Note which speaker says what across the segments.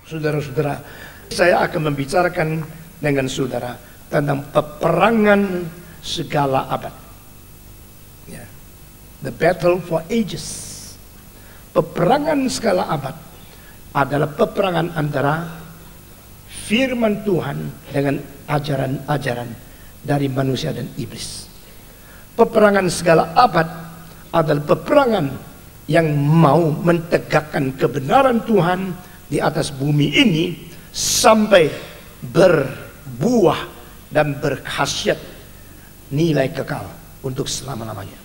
Speaker 1: Saudara-saudara, saya akan membicarakan dengan saudara tentang peperangan segala abad. Ya. The battle for ages. Peperangan segala abad adalah peperangan antara firman Tuhan dengan ajaran-ajaran dari manusia dan iblis. Peperangan segala abad adalah peperangan yang mau mentegakkan kebenaran Tuhan di atas bumi ini sampai berbuah dan berkhasiat nilai kekal untuk selama-lamanya.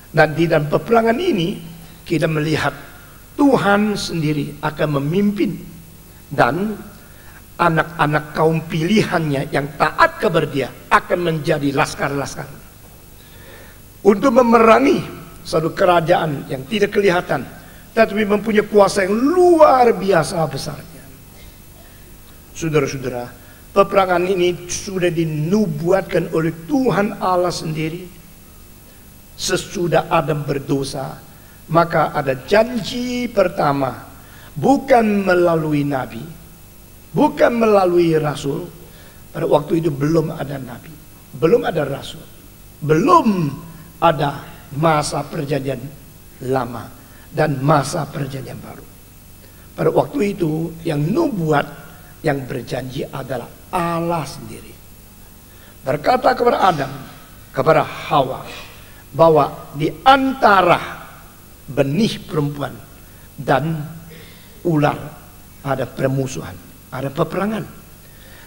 Speaker 1: Dan di dalam peperangan ini kita melihat Tuhan sendiri akan memimpin dan anak-anak kaum pilihannya yang taat kepada Dia akan menjadi laskar-laskar untuk memerangi satu kerajaan yang tidak kelihatan tetapi mempunyai kuasa yang luar biasa besarnya. Saudara-saudara, peperangan ini sudah dinubuatkan oleh Tuhan Allah sendiri sesudah Adam berdosa. Maka ada janji pertama, bukan melalui nabi, bukan melalui rasul. Pada waktu itu belum ada nabi, belum ada rasul, belum ada masa perjanjian lama dan masa perjanjian baru. Pada waktu itu yang nubuat, yang berjanji adalah Allah sendiri. Berkata kepada Adam, kepada Hawa, bahwa di antara benih perempuan dan ular ada permusuhan, ada peperangan.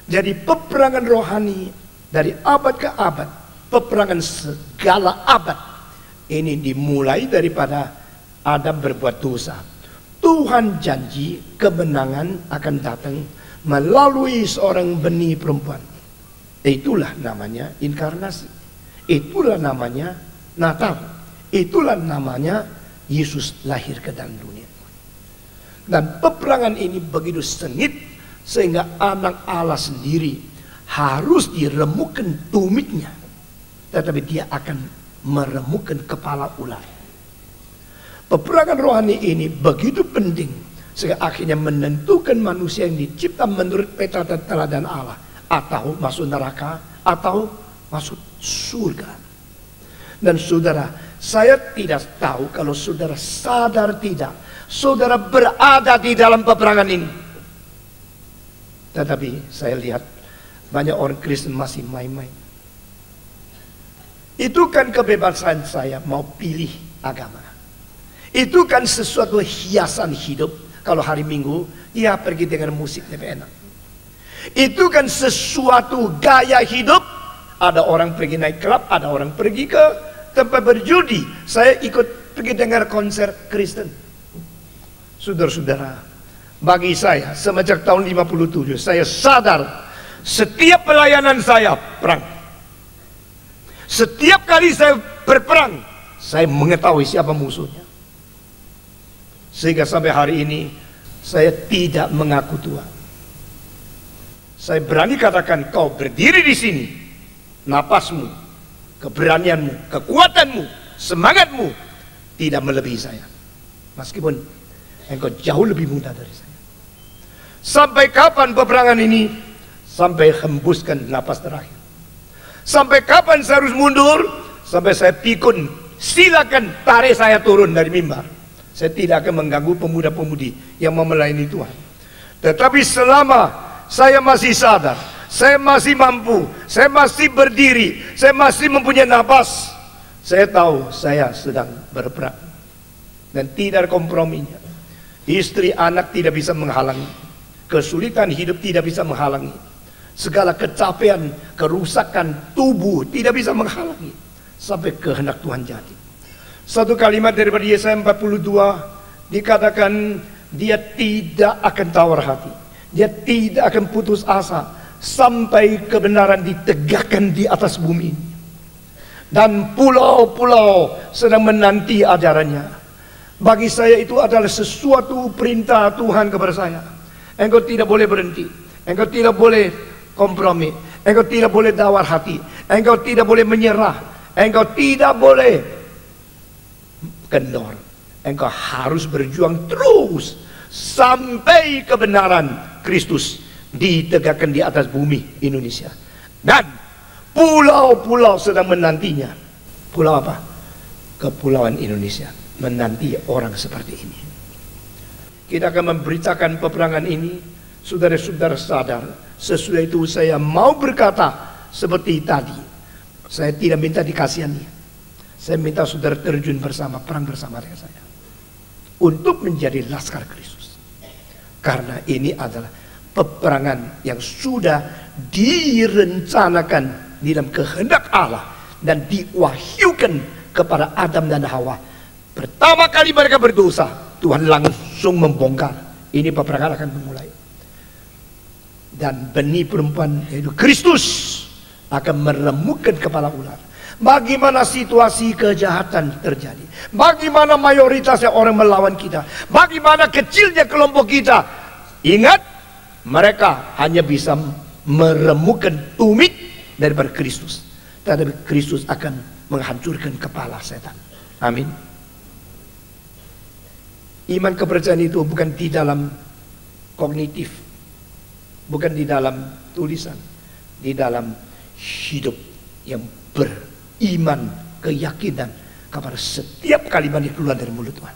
Speaker 1: Jadi peperangan rohani dari abad ke abad, peperangan segala abad ini dimulai daripada Adam berbuat dosa. Tuhan janji kemenangan akan datang melalui seorang benih perempuan. Itulah namanya inkarnasi. Itulah namanya Natal. Itulah namanya Yesus lahir ke dalam dunia. Dan peperangan ini begitu sengit sehingga anak Allah sendiri harus diremukkan tumitnya, tetapi dia akan meremukkan kepala ular. Peperangan rohani ini begitu penting sehingga akhirnya menentukan manusia yang dicipta menurut peta dan teladan Allah, atau masuk neraka atau masuk surga. Dan saudara, saya tidak tahu kalau saudara sadar tidak, saudara berada di dalam peperangan ini. Tetapi saya lihat banyak orang Kristen masih main-main. Itu kan kebebasan saya mau pilih agama. Itu kan sesuatu hiasan hidup. Kalau hari Minggu, ya pergi dengan musik lebih enak. Itu kan sesuatu gaya hidup. Ada orang pergi naik klub, ada orang pergi ke tempat berjudi. Saya ikut pergi dengar konser Kristen. Saudara-saudara, bagi saya semenjak tahun 57 saya sadar setiap pelayanan saya perang. Setiap kali saya berperang, saya mengetahui siapa musuhnya. Sehingga sampai hari ini saya tidak mengaku tua. Saya berani katakan, kau berdiri di sini, napasmu, keberanianmu, kekuatanmu, semangatmu tidak melebihi saya. Meskipun engkau jauh lebih muda dari saya. Sampai kapan peperangan ini? Sampai hembuskan napas terakhir. Sampai kapan saya harus mundur? Sampai saya pikun, silakan tarik saya turun dari mimbar. Saya tidak akan mengganggu pemuda-pemudi yang mau melayani Tuhan. Tetapi selama saya masih sadar, saya masih mampu, saya masih berdiri, saya masih mempunyai napas, saya tahu saya sedang berperang. Dan tidak ada komprominya. Istri, anak tidak bisa menghalangi. Kesulitan hidup tidak bisa menghalangi. Segala kecapean, kerusakan tubuh tidak bisa menghalangi. Sampai kehendak Tuhan jadi. Satu kalimat daripada Yesaya 42 dikatakan, dia tidak akan tawar hati, dia tidak akan putus asa sampai kebenaran ditegakkan di atas bumi. Dan pulau-pulau sedang menanti ajarannya. Bagi saya itu adalah sesuatu perintah Tuhan kepada saya. Engkau tidak boleh berhenti, engkau tidak boleh kompromi, engkau tidak boleh tawar hati, engkau tidak boleh menyerah, engkau tidak boleh kendor. Engkau harus berjuang terus sampai kebenaran Kristus ditegakkan di atas bumi Indonesia. Dan pulau-pulau sedang menantinya. Pulau apa? Kepulauan Indonesia menanti orang seperti ini. Kita akan memberitakan peperangan ini. Saudara-saudara sadar, sesudah itu saya mau berkata seperti tadi. Saya tidak minta dikasihani. Saya minta saudara terjun bersama, perang bersama dengan saya. Untuk menjadi laskar Kristus. Karena ini adalah peperangan yang sudah direncanakan di dalam kehendak Allah dan diwahyukan kepada Adam dan Hawa. Pertama kali mereka berdosa, Tuhan langsung membongkar. Ini peperangan akan memulai. Dan benih perempuan yaitu Kristus akan meremukkan kepala ular. Bagaimana situasi kejahatan terjadi, bagaimana mayoritasnya orang melawan kita, bagaimana kecilnya kelompok kita. Ingat, mereka hanya bisa meremukkan tumit daripada Kristus, tetapi Kristus akan menghancurkan kepala setan. Amin. Iman kepercayaan itu bukan di dalam kognitif, bukan di dalam tulisan, di dalam hidup yang beriman, keyakinan kepada setiap kalimat yang keluar dari mulut Tuhan.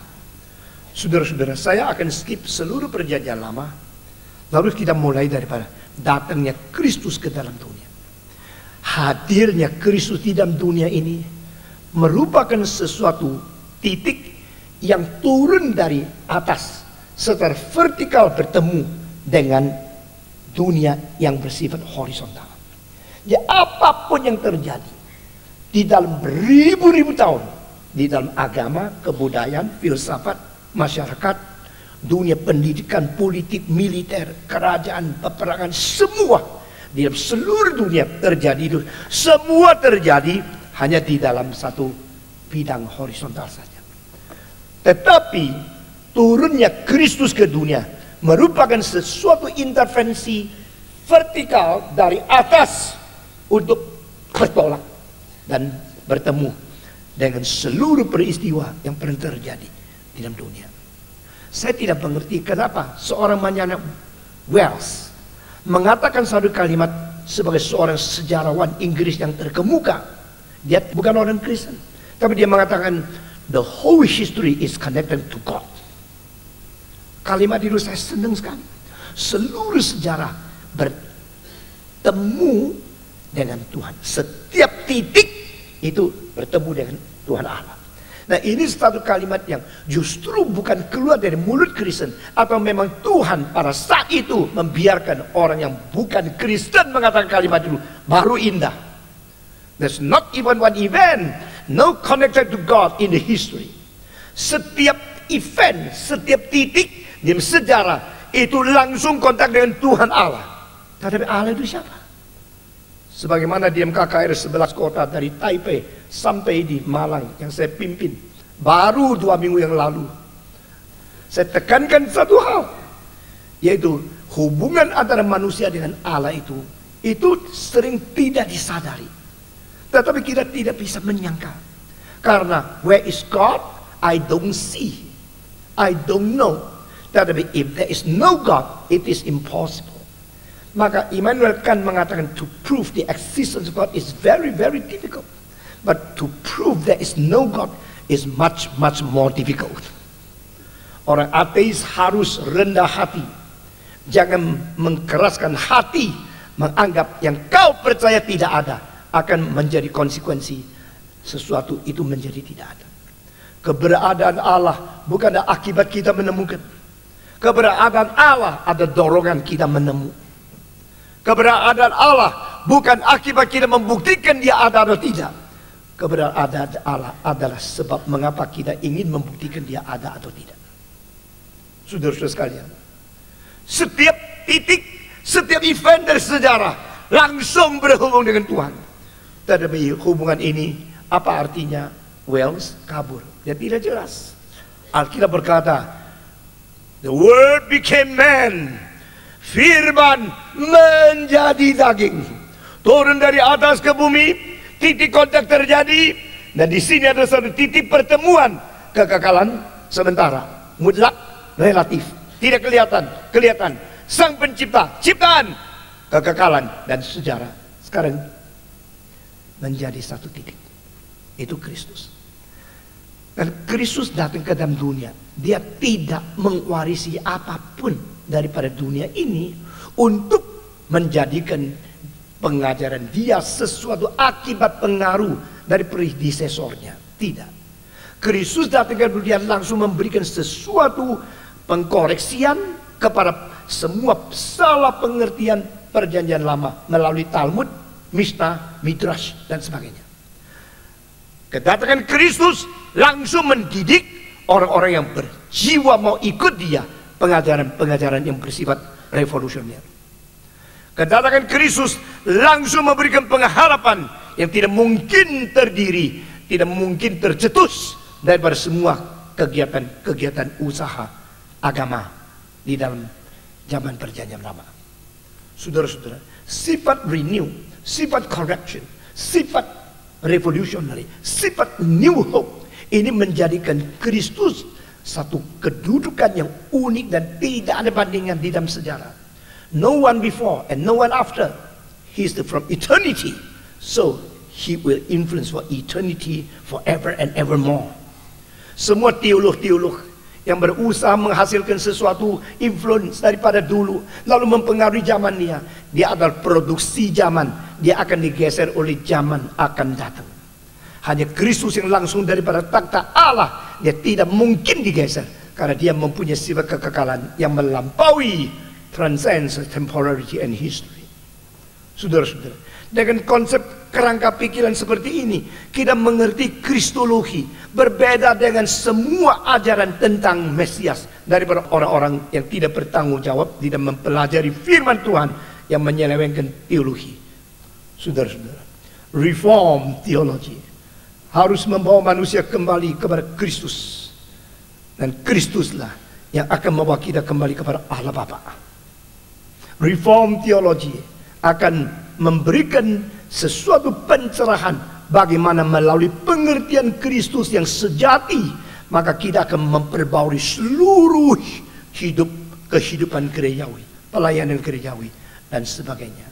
Speaker 1: Saudara-saudara, saya akan skip seluruh perjanjian lama, lalu kita mulai daripada datangnya Kristus ke dalam dunia. Hadirnya Kristus di dalam dunia ini merupakan sesuatu titik yang turun dari atas secara vertikal bertemu dengan dunia yang bersifat horizontal. Ya, apapun yang terjadi di dalam beribu-ribu tahun, di dalam agama, kebudayaan, filsafat, masyarakat, dunia pendidikan, politik, militer, kerajaan, peperangan, semua di dalam seluruh dunia terjadi itu, semua terjadi hanya di dalam satu bidang horizontal saja. Tetapi turunnya Kristus ke dunia merupakan sesuatu intervensi vertikal dari atas untuk bertolak dan bertemu dengan seluruh peristiwa yang pernah terjadi di dalam dunia. Saya tidak mengerti kenapa seorang Marianne Wells mengatakan satu kalimat sebagai seorang sejarawan Inggris yang terkemuka. Dia bukan orang Kristen, tapi dia mengatakan the whole history is connected to God. Kalimat itu saya senang sekali. Seluruh sejarah bertemu dengan Tuhan. Setiap titik itu bertemu dengan Tuhan Allah. Nah, ini satu kalimat yang justru bukan keluar dari mulut Kristen, atau memang Tuhan pada saat itu membiarkan orang yang bukan Kristen mengatakan kalimat itu, baru indah. There's not even one event no connected to God in the history. Setiap event, setiap titik di sejarah itu langsung kontak dengan Tuhan Allah. Tetapi Allah itu siapa? Sebagaimana di MKKR 11 kota dari Taipei sampai di Malang yang saya pimpin baru 2 minggu yang lalu, saya tekankan satu hal, yaitu hubungan antara manusia dengan Allah itu sering tidak disadari. Tetapi kita tidak bisa menyangka. Karena where is God? I don't see, I don't know. Tetapi if there is no God, it is impossible. Maka Immanuel Kant mengatakan to prove the existence of God is very, very difficult. But to prove there is no God is much, much more difficult. Orang ateis harus rendah hati. Jangan mengkeraskan hati, menganggap yang kau percaya tidak ada akan menjadi konsekuensi sesuatu itu menjadi tidak ada. Keberadaan Allah bukan akibat kita menemukan. Keberadaan Allah ada dorongan kita menemu. Keberadaan Allah bukan akibat kita membuktikan dia ada atau tidak. Keberadaan Allah adalah sebab mengapa kita ingin membuktikan dia ada atau tidak. Saudara-saudara sekalian, setiap titik, setiap event dari sejarah langsung berhubung dengan Tuhan. Tetapi hubungan ini apa artinya? Wells kabur, dia tidak jelas. Alkitab berkata, the word became man, firman menjadi daging, turun dari atas ke bumi. Titik kontak terjadi, dan di sini ada satu titik pertemuan kekekalan sementara, mutlak, relatif. tidak kelihatan. Sang pencipta, ciptaan, kekekalan dan sejarah. Sekarang menjadi satu titik. Itu Kristus. Dan Kristus datang ke dalam dunia. Dia tidak mewarisi apapun daripada dunia ini untuk menjadikan pengajaran dia sesuatu akibat pengaruh dari predecesornya. Tidak. Kristus datang ke dunia langsung memberikan sesuatu pengkoreksian kepada semua salah pengertian perjanjian lama melalui Talmud, Mishnah, Midrash dan sebagainya. Kedatangan Kristus langsung mendidik orang-orang yang berjiwa mau ikut dia, pengajaran-pengajaran yang bersifat revolusioner. Kedatangan Kristus langsung memberikan pengharapan yang tidak mungkin terdiri, tidak mungkin tercetus daripada semua kegiatan-kegiatan usaha agama di dalam zaman perjanjian lama. Saudara-saudara, sifat renew, sifat correction, sifat revolutionary, sifat new hope ini menjadikan Kristus satu kedudukan yang unik dan tidak ada bandingan di dalam sejarah. No one before and no one after. He is from eternity, so he will influence for eternity, forever and evermore. Semua teolog-teolog yang berusaha menghasilkan sesuatu influence daripada dulu lalu mempengaruhi zaman dia adalah produksi zaman, dia akan digeser oleh zaman akan datang. Hanya Kristus yang langsung daripada takhta Allah, dia tidak mungkin digeser karena dia mempunyai sifat kekekalan yang melampaui, transcends temporality and history. Saudara-saudara, dengan konsep kerangka pikiran seperti ini, kita mengerti kristologi berbeda dengan semua ajaran tentang Mesias daripada orang-orang yang tidak bertanggung jawab, tidak mempelajari firman Tuhan, yang menyelewengkan teologi. Saudara-saudara, reform theology harus membawa manusia kembali kepada Kristus, dan Kristuslah yang akan membawa kita kembali kepada Allah Bapa. Reform theology akan memberikan sesuatu pencerahan bagaimana melalui pengertian Kristus yang sejati, maka kita akan memperbaharui seluruh kehidupan gerejawi, pelayanan gerejawi dan sebagainya.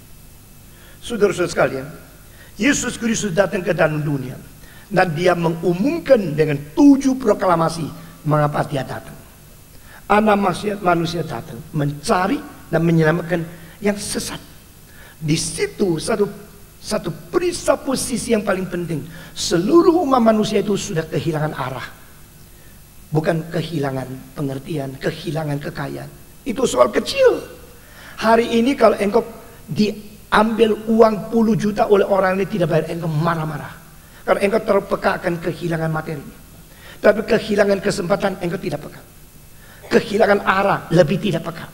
Speaker 1: Saudara-saudara sekalian, Yesus Kristus datang ke dalam dunia dan dia mengumumkan dengan 7 proklamasi mengapa dia datang. Anak manusia datang mencari dan menyelamatkan yang sesat. Di situ satu presupposisi yang paling penting. Seluruh umat manusia itu sudah kehilangan arah. Bukan kehilangan pengertian, kehilangan kekayaan. Itu soal kecil. Hari ini kalau engkau diambil uang puluh juta oleh orang ini tidak bayar, engkau marah-marah. Karena engkau terpeka akan kehilangan materi. Tapi kehilangan kesempatan engkau tidak peka. Kehilangan arah lebih tidak peka.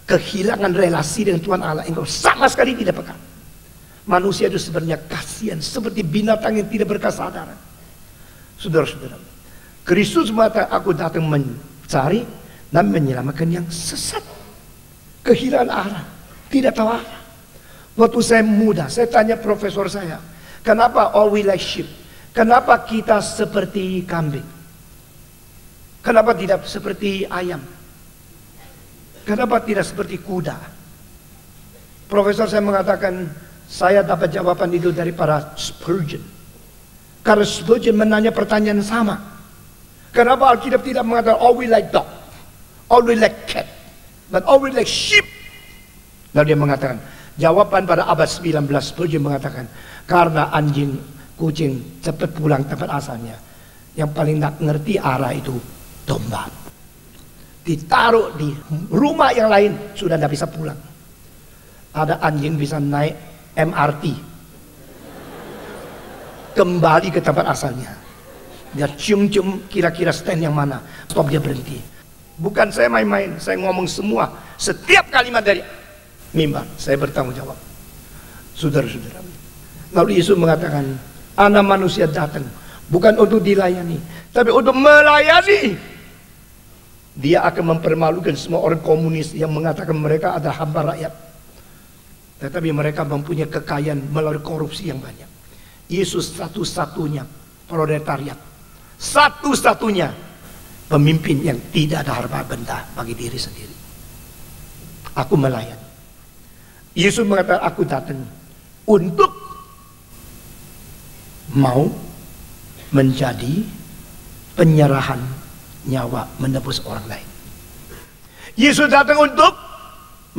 Speaker 1: Kehilangan relasi dengan Tuhan Allah engkau sama sekali tidak peka. Manusia itu sebenarnya kasihan seperti binatang yang tidak berkesadaran. Saudara-saudara, Kristus mengatakan aku datang mencari dan menyelamatkan yang sesat, kehilangan arah, tidak tahu arah. Waktu saya muda, saya tanya profesor saya, kenapa all we like sheep? Kenapa kita seperti kambing? Kenapa tidak seperti ayam? Kenapa tidak seperti kuda? Profesor saya mengatakan, saya dapat jawaban itu dari para Spurgeon. Karena Spurgeon menanya pertanyaan sama. Kenapa Alkitab tidak mengatakan all we like dog, all we like cat, but all we like sheep? Lalu dia mengatakan, jawaban pada abad 19 Spurgeon mengatakan, karena anjing, kucing cepat pulang tempat asalnya. Yang paling tak ngerti arah itu domba. Ditaruh di rumah yang lain sudah tidak bisa pulang. Ada anjing bisa naik MRT kembali ke tempat asalnya. Dia cium-cium kira-kira stand yang mana, stop dia berhenti. Bukan saya main-main, saya ngomong semua, setiap kalimat dari mimbar saya bertanggung jawab. Saudara-saudara, lalu Yesus mengatakan, anak manusia datang bukan untuk dilayani, tapi untuk melayani. Dia akan mempermalukan semua orang komunis yang mengatakan mereka adalah hamba rakyat. Tetapi mereka mempunyai kekayaan melalui korupsi yang banyak. Yesus satu-satunya proletariat, satu-satunya Pemimpin yang tidak ada harta benda bagi diri sendiri. Aku melayani. Yesus mengatakan, aku datang untuk mau menjadi penyerahan nyawa menebus orang lain. Yesus datang untuk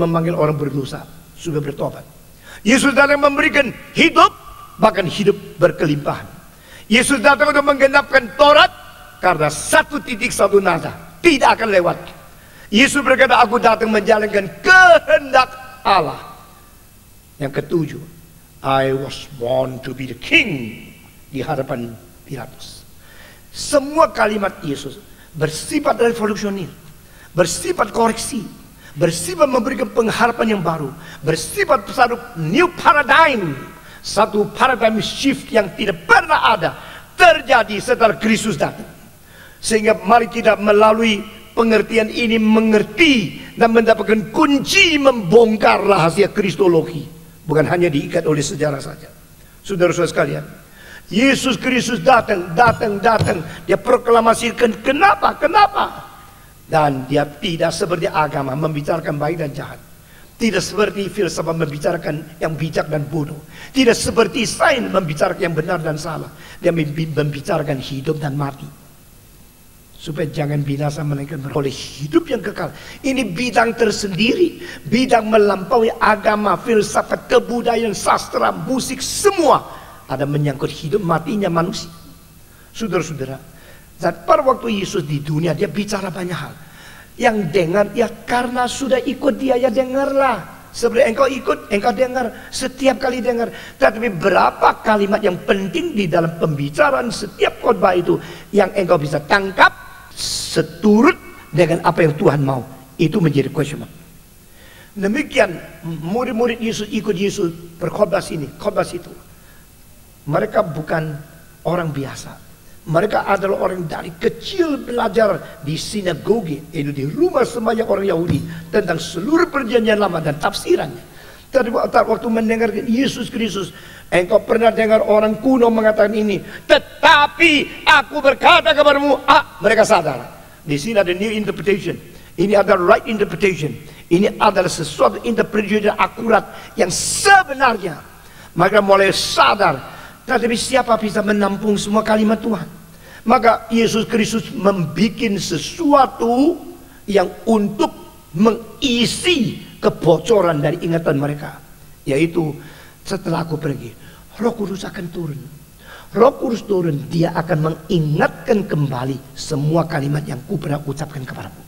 Speaker 1: memanggil orang berdosa supaya bertobat. Yesus datang memberikan hidup, bahkan hidup berkelimpahan. Yesus datang untuk menggenapkan Taurat, karena satu titik satu nada tidak akan lewat. Yesus berkata, aku datang menjalankan kehendak Allah. Yang ketujuh, I was born to be the king, di hadapan Pilatus. Semua kalimat Yesus bersifat revolusioner, bersifat koreksi, bersifat memberikan pengharapan yang baru, bersifat satu new paradigm, satu paradigm shift yang tidak pernah ada terjadi setelah Kristus datang. Sehingga mari kita melalui pengertian ini mengerti dan mendapatkan kunci membongkar rahasia kristologi, bukan hanya diikat oleh sejarah saja. Saudara-saudara sekalian, Yesus Kristus datang. Dia proklamasikan kenapa. Dan dia tidak seperti agama membicarakan baik dan jahat. Tidak seperti filsafat membicarakan yang bijak dan bodoh. Tidak seperti sains membicarakan yang benar dan salah. Dia membicarakan hidup dan mati, supaya jangan binasa melainkan beroleh hidup yang kekal. Ini bidang tersendiri, bidang melampaui agama, filsafat, kebudayaan, sastra, musik, semua ada menyangkut hidup matinya manusia. Saudara-saudara, dan pada waktu Yesus di dunia, dia bicara banyak hal. Yang dengar, ya karena sudah ikut dia, ya dengarlah. Seperti engkau ikut, engkau dengar, setiap kali dengar. Tetapi berapa kalimat yang penting di dalam pembicaraan setiap khotbah itu yang engkau bisa tangkap seturut dengan apa yang Tuhan mau, itu menjadi question mark. Demikian murid-murid Yesus ikut Yesus berkhotbah sini, khotbah situ. Mereka bukan orang biasa. Mereka adalah orang dari kecil belajar di sinagoge, itu di rumah sembahyang orang Yahudi, tentang seluruh perjanjian lama dan tafsirannya. Tapi waktu mendengar Yesus Kristus, engkau pernah dengar orang kuno mengatakan ini, tetapi aku berkata kepadamu, mereka sadar. Di sini ada new interpretation. Ini adalah right interpretation. Ini adalah sesuatu interpretation akurat yang sebenarnya. Maka mulai sadar. Tetapi siapa bisa menampung semua kalimat Tuhan? Maka Yesus Kristus membuat sesuatu yang untuk mengisi kebocoran dari ingatan mereka, yaitu setelah aku pergi, Roh Kudus akan turun. Roh Kudus turun, dia akan mengingatkan kembali semua kalimat yang ku pernah ucapkan kepadamu.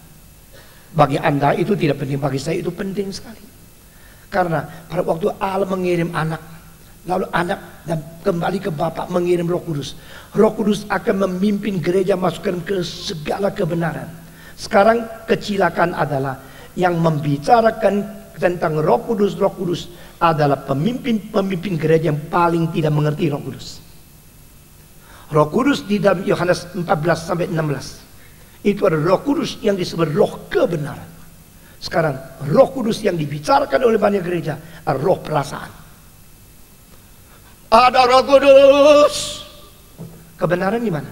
Speaker 1: Bagi Anda itu tidak penting, bagi saya itu penting sekali. Karena pada waktu Allah mengirim anak, lalu anak dan kembali ke Bapa mengirim Roh Kudus. Roh Kudus akan memimpin gereja masukkan ke segala kebenaran. Sekarang kecelakaan adalah yang membicarakan tentang Roh Kudus adalah pemimpin gereja yang paling tidak mengerti Roh Kudus. Roh Kudus di dalam Yohanes 14-16 itu adalah Roh Kudus yang disebut Roh kebenaran. Sekarang Roh Kudus yang dibicarakan oleh banyak gereja adalah roh perasaan. Ada Roh Kudus. Kebenaran di mana?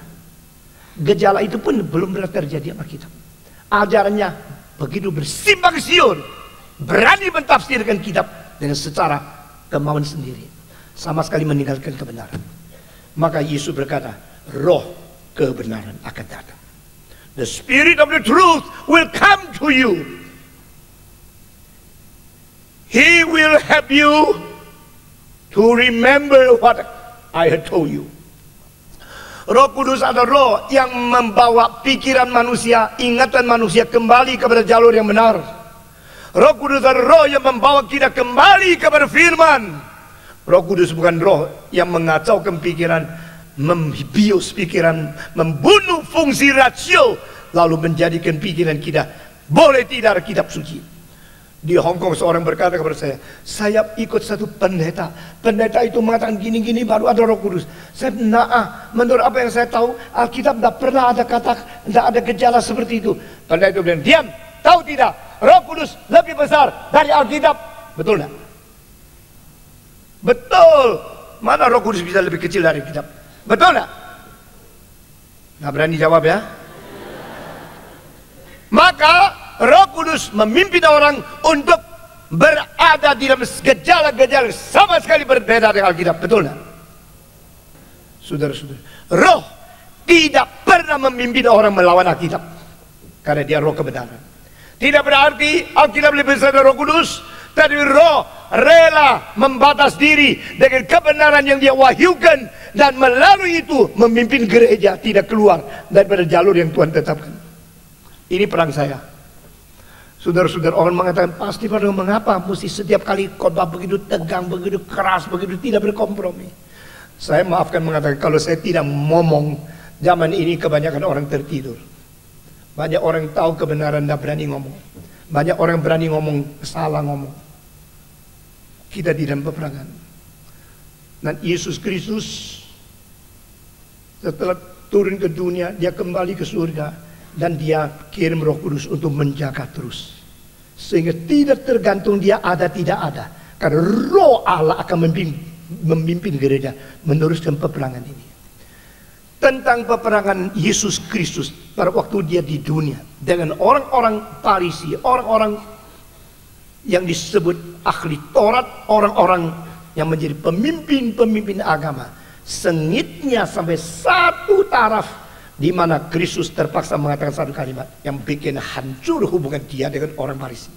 Speaker 1: Gejala itu pun belum pernah terjadi sama kita. Ajarannya begitu bersimpang siur, berani mentafsirkan kitab dengan secara kemauan sendiri, sama sekali meninggalkan kebenaran. Maka Yesus berkata, roh kebenaran akan datang. The Spirit of the truth will come to you. He will help you to remember what I had told you. Roh Kudus adalah roh yang membawa pikiran manusia, ingatan manusia kembali kepada jalur yang benar. Roh Kudus adalah roh yang membawa kita kembali kepada firman. Roh Kudus bukan roh yang mengacaukan pikiran, membius pikiran, membunuh fungsi rasio, lalu menjadikan pikiran kita boleh tidak ada kitab suci. Di Hong Kong seorang berkata kepada saya ikut satu pendeta. Pendeta itu mengatakan gini-gini baru ada Roh Kudus. Saya menurut apa yang saya tahu, Alkitab tidak pernah ada kata, tidak ada gejala seperti itu. Pendeta itu bilang, diam, tahu tidak, Roh Kudus lebih besar dari Alkitab. Betul tidak? Betul. Mana Roh Kudus bisa lebih kecil dari Alkitab? Betul tidak? Nggak berani jawab ya? maka Roh Kudus memimpin orang untuk berada di dalam gejala-gejala sama sekali berbeda dengan Alkitab. Betul nggak? Saudara-saudara, Roh tidak pernah memimpin orang melawan Alkitab, karena dia Roh kebenaran. Tidak berarti Alkitab lebih besar dari Roh Kudus, tapi Roh rela membatas diri dengan kebenaran yang dia wahyukan, dan melalui itu memimpin gereja tidak keluar daripada jalur yang Tuhan tetapkan. Ini perang saya. Saudara-saudara, orang mengatakan, pasti pada mengapa mesti setiap kali khotbah begitu tegang, begitu keras, begitu tidak berkompromi. Saya maafkan mengatakan, kalau saya tidak ngomong, zaman ini kebanyakan orang tertidur. Banyak orang tahu kebenaran dan berani ngomong. Banyak orang berani ngomong, salah ngomong. Kita di dalam peperangan. Dan Yesus Kristus setelah turun ke dunia, dia kembali ke surga. Dan dia kirim Roh Kudus untuk menjaga terus, sehingga tidak tergantung dia ada tidak ada, karena Roh Allah akan memimpin gereja meneruskan peperangan ini. Tentang peperangan Yesus Kristus pada waktu dia di dunia dengan orang-orang Farisi, orang-orang yang disebut ahli Taurat, orang-orang yang menjadi pemimpin agama, sengitnya sampai satu taraf, di mana Kristus terpaksa mengatakan satu kalimat yang bikin hancur hubungan dia dengan orang Farisi.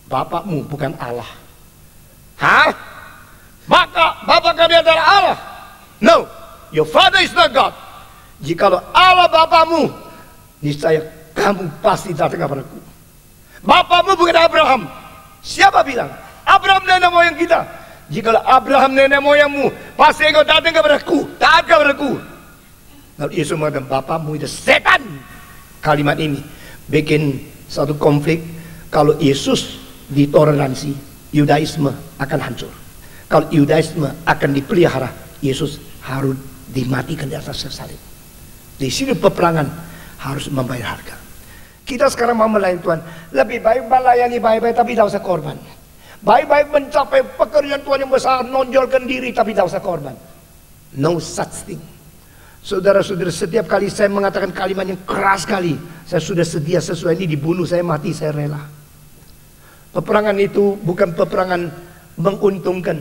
Speaker 1: Bapakmu bukan Allah. Hah? Maka Bapak kami adalah Allah? No, your father is not God. Jikalau Allah Bapakmu, niscaya kamu pasti datang kepadaku. Bapakmu bukan Abraham. Siapa bilang? Abraham nenek moyang kita. Jikalau Abraham nenek moyangmu, pasti engkau datang kepadaku, taat kepadaku. Lalu Yesus mengatakan, bapakmu itu setan. Kalimat ini bikin satu konflik. Kalau Yesus ditoleransi, Yudaisme akan hancur. Kalau Yudaisme akan dipelihara, Yesus harus dimatikan di atas salib. Di sini peperangan harus membayar harga. Kita sekarang mau melayani Tuhan, lebih baik melayani baik-baik tapi tidak usah korban. Baik-baik mencapai pekerjaan Tuhan yang besar, nonjolkan diri tapi tidak usah korban. No such thing. Saudara-saudara, setiap kali saya mengatakan kalimat yang keras sekali, saya sudah sedia sesuai ini dibunuh, saya mati, saya rela. Peperangan itu bukan peperangan menguntungkan,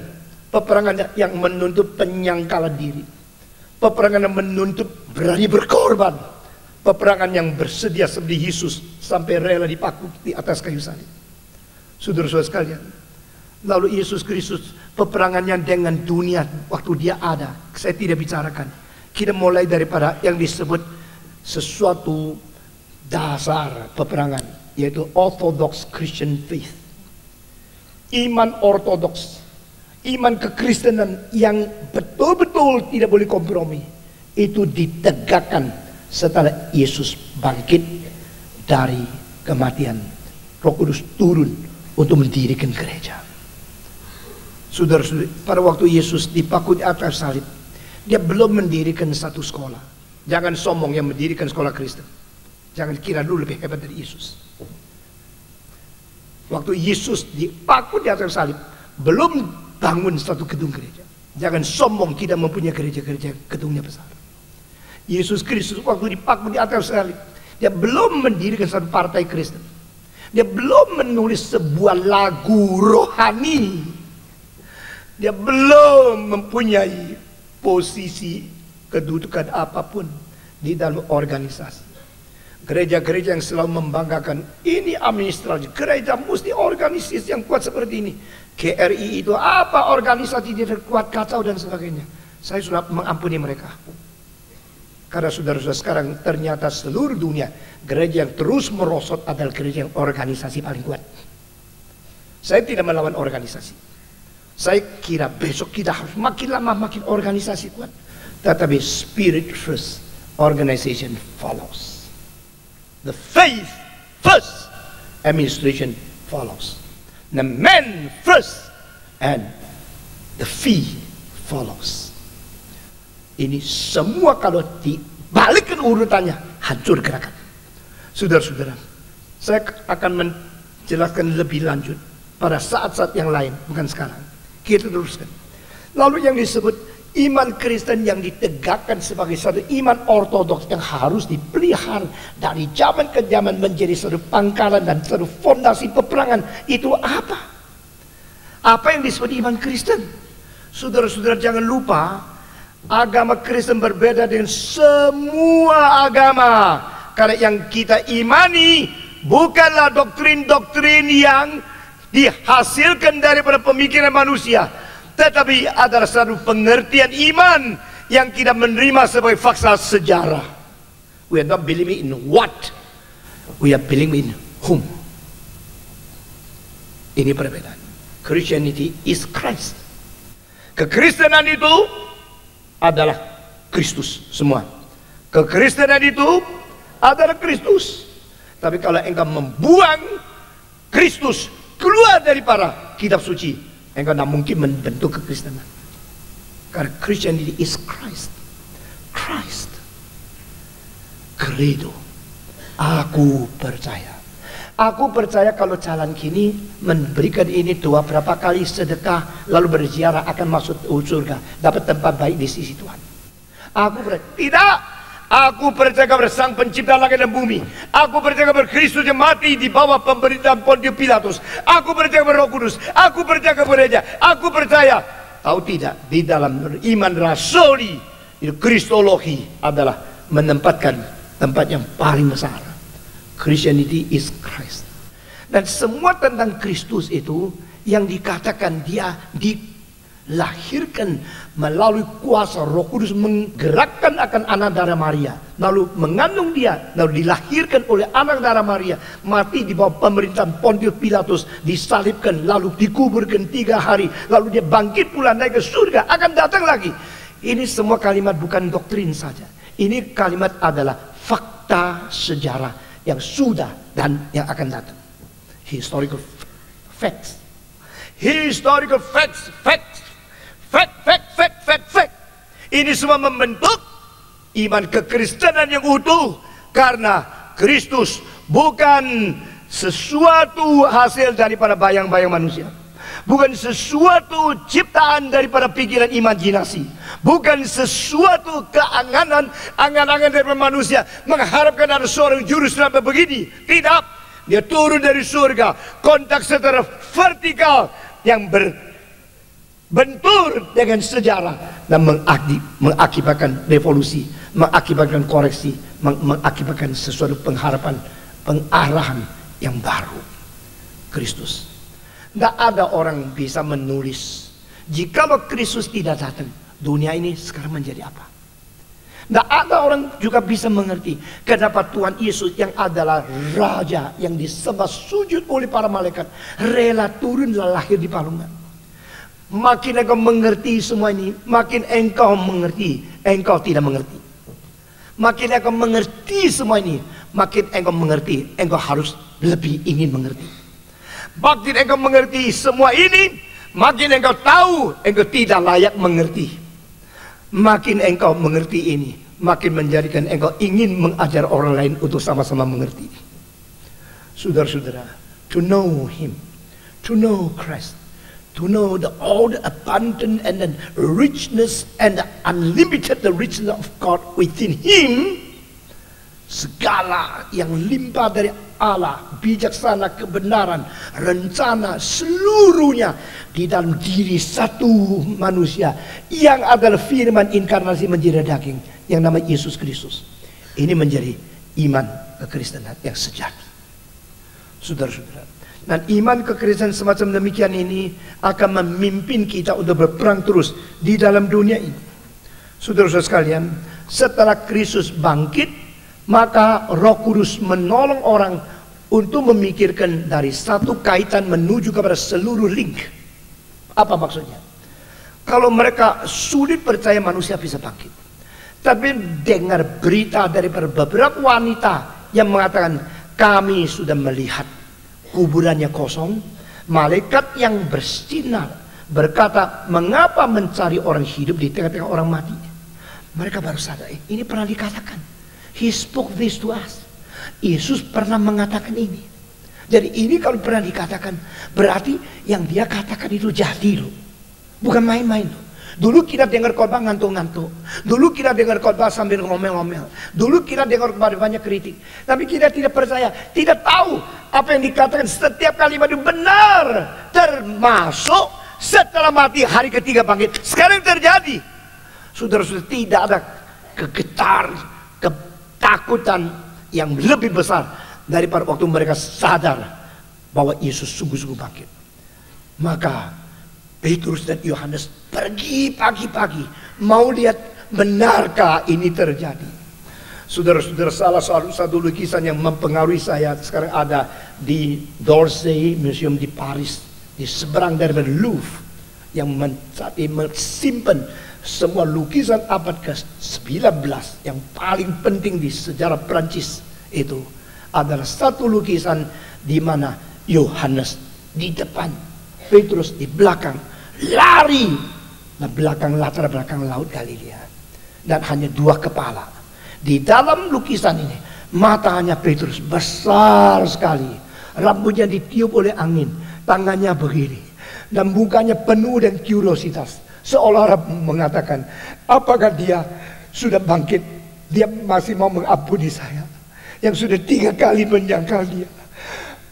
Speaker 1: peperangan yang menuntut penyangkalan diri, peperangan yang menuntut berani berkorban, peperangan yang bersedia seperti Yesus sampai rela dipaku di atas kayu salib. Saudara-saudara sekalian, lalu Yesus Kristus peperangannya dengan dunia waktu dia ada, saya tidak bicarakan. Kita mulai daripada yang disebut sesuatu dasar peperangan, yaitu Orthodox Christian Faith. Iman ortodoks, iman kekristenan yang betul-betul tidak boleh kompromi, itu ditegakkan setelah Yesus bangkit dari kematian. Roh Kudus turun untuk mendirikan gereja. Saudara-saudara, pada waktu Yesus dipaku di atas salib, dia belum mendirikan satu sekolah. Jangan sombong yang mendirikan sekolah Kristen. Jangan kira dulu lebih hebat dari Yesus. Waktu Yesus dipaku di atas salib, belum bangun satu gedung gereja. Jangan sombong kita mempunyai gereja-gereja gedungnya besar. Yesus Kristus waktu dipaku di atas salib, dia belum mendirikan satu partai Kristen. Dia belum menulis sebuah lagu rohani. Dia belum mempunyai posisi kedudukan apapun di dalam organisasi. Gereja-gereja yang selalu membanggakan ini administrasi, gereja mesti organisasi yang kuat seperti ini. GRI itu apa, organisasi tidak kuat, kacau dan sebagainya. Saya sudah mengampuni mereka. Karena saudara-saudara sekarang ternyata seluruh dunia gereja yang terus merosot adalah gereja yang organisasi paling kuat. Saya tidak melawan organisasi. Saya kira besok kita harus makin lama makin organisasi kuat. Tetapi spirit first, organization follows. The faith first, administration follows. The man first, and the fee follows. Ini semua kalau dibalikkan urutannya, hancur gerakan. Saudara-saudara, saya akan menjelaskan lebih lanjut pada saat-saat yang lain, bukan sekarang. Kita teruskan. Lalu yang disebut Iman Kristen yang ditegakkan sebagai satu iman ortodoks yang harus dipelihara dari zaman ke zaman menjadi satu pangkalan dan satu fondasi peperangan. Itu apa? Apa yang disebut iman Kristen? Saudara-saudara, jangan lupa, agama Kristen berbeda dengan semua agama. Karena yang kita imani bukanlah doktrin-doktrin yang dihasilkan daripada pemikiran manusia, tetapi adalah satu pengertian iman yang kita menerima sebagai fakta sejarah. We are not believing in what, we are believing in whom. Ini perbedaan. Christianity is Christ. Kekristenan itu adalah Kristus semua. Kekristenan itu adalah Kristus. Tapi kalau engkau membuang Kristus keluar daripada kitab suci, engkau tidak mungkin membentuk kekristenan. Karena Christianity is Christ. Christ. Credo. Aku percaya. Aku percaya kalau jalan kini memberikan ini doa berapa kali sedekah lalu berziarah akan masuk surga, dapat tempat baik di sisi Tuhan. Aku percaya. Tidak. Aku percaya kepada Sang Pencipta langit dan bumi. Aku percaya kepada Kristus yang mati di bawah pemerintahan Pontius Pilatus. Aku percaya kepada Roh Kudus. Aku percaya kepada gereja. Aku percaya. Tahu tidak, di dalam iman rasuli itu kristologi adalah menempatkan tempat yang paling besar. Christianity is Christ. Dan semua tentang Kristus itu yang dikatakan dia dilahirkan melalui kuasa Roh Kudus menggerakkan akan anak darah Maria, lalu mengandung dia, lalu dilahirkan oleh anak darah Maria, mati di bawah pemerintahan Pontius Pilatus, disalibkan, lalu dikuburkan 3 hari, lalu dia bangkit pula naik ke surga, akan datang lagi. Ini semua kalimat bukan doktrin saja. Ini kalimat adalah fakta sejarah yang sudah dan yang akan datang. Historical facts. Historical facts. Fact. Ini semua membentuk iman kekristenan yang utuh. Karena Kristus bukan sesuatu hasil daripada bayang-bayang manusia. Bukan sesuatu ciptaan daripada pikiran imajinasi. Bukan sesuatu angan-angan daripada manusia mengharapkan ada seorang juru selamat begini. Tidak. Dia turun dari surga, kontak secara vertikal yang berbentur dengan sejarah dan mengakibatkan revolusi, mengakibatkan koreksi, mengakibatkan sesuatu pengharapan, pengarahan yang baru. Kristus. Tidak ada orang bisa menulis, jikalau Kristus tidak datang, dunia ini sekarang menjadi apa. Tidak ada orang juga bisa mengerti kenapa Tuhan Yesus yang adalah Raja yang disembah sujud oleh para malaikat rela turun dan lahir di palungan. Makin engkau mengerti semua ini, makin engkau mengerti, engkau tidak mengerti. Makin engkau mengerti semua ini, makin engkau mengerti, engkau harus lebih ingin mengerti. Makin engkau mengerti semua ini, makin engkau tahu engkau tidak layak mengerti. Makin engkau mengerti ini, makin menjadikan engkau ingin mengajar orang lain untuk sama-sama mengerti. Saudara-saudara, to know Him, to know Christ, to know all the abundant and the richness and the unlimited the richness of God within Him, segala yang limpah dari Allah, bijaksana, kebenaran, rencana seluruhnya di dalam diri satu manusia yang adalah firman inkarnasi menjadi daging yang nama Yesus Kristus. Ini menjadi iman kekristenan yang sejati. Saudara-saudara, dan iman kekristenan semacam demikian ini akan memimpin kita untuk berperang terus di dalam dunia ini. Saudara-saudara sekalian, setelah Kristus bangkit, maka Roh Kudus menolong orang untuk memikirkan dari satu kaitan menuju kepada seluruh link. Apa maksudnya? Kalau mereka sulit percaya manusia bisa bangkit, tapi dengar berita daripada beberapa wanita yang mengatakan kami sudah melihat kuburannya kosong, malaikat yang bersinar berkata mengapa mencari orang hidup di tengah-tengah orang mati. Mereka baru sadar, ini pernah dikatakan. He spoke this to us. Yesus pernah mengatakan ini. Jadi ini kalau pernah dikatakan, berarti yang dia katakan itu jadi loh. Bukan main-main loh. Dulu kita dengar khotbah ngantuk-ngantuk. Dulu kita dengar khotbah sambil ngomel-ngomel. Dulu kita dengar banyak kritik. Tapi kita tidak percaya, tidak tahu apa yang dikatakan setiap kalimat itu benar. Termasuk setelah mati hari ketiga bangkit. Sekarang terjadi. Saudara-saudara, tidak ada kegetar, ketakutan yang lebih besar daripada waktu mereka sadar bahwa Yesus sungguh-sungguh bangkit. Maka Petrus dan Yohanes pergi pagi-pagi mau lihat benarkah ini terjadi. Saudara-saudara, salah satu lukisan yang mempengaruhi saya sekarang ada di d'Orsay Museum di Paris, di seberang dari Louvre, yang mensimpan semua lukisan abad ke-19 yang paling penting di sejarah Prancis. Itu adalah satu lukisan di mana Yohanes di depan, Petrus di belakang, lari di belakang, latar belakang Laut Galilea, dan hanya dua kepala. Di dalam lukisan ini matanya Petrus besar sekali, rambutnya ditiup oleh angin, tangannya begini, dan mukanya penuh dengan kuriositas, seolah-olah mengatakan, apakah dia sudah bangkit? Dia masih mau mengampuni saya yang sudah 3 kali menyangkal dia.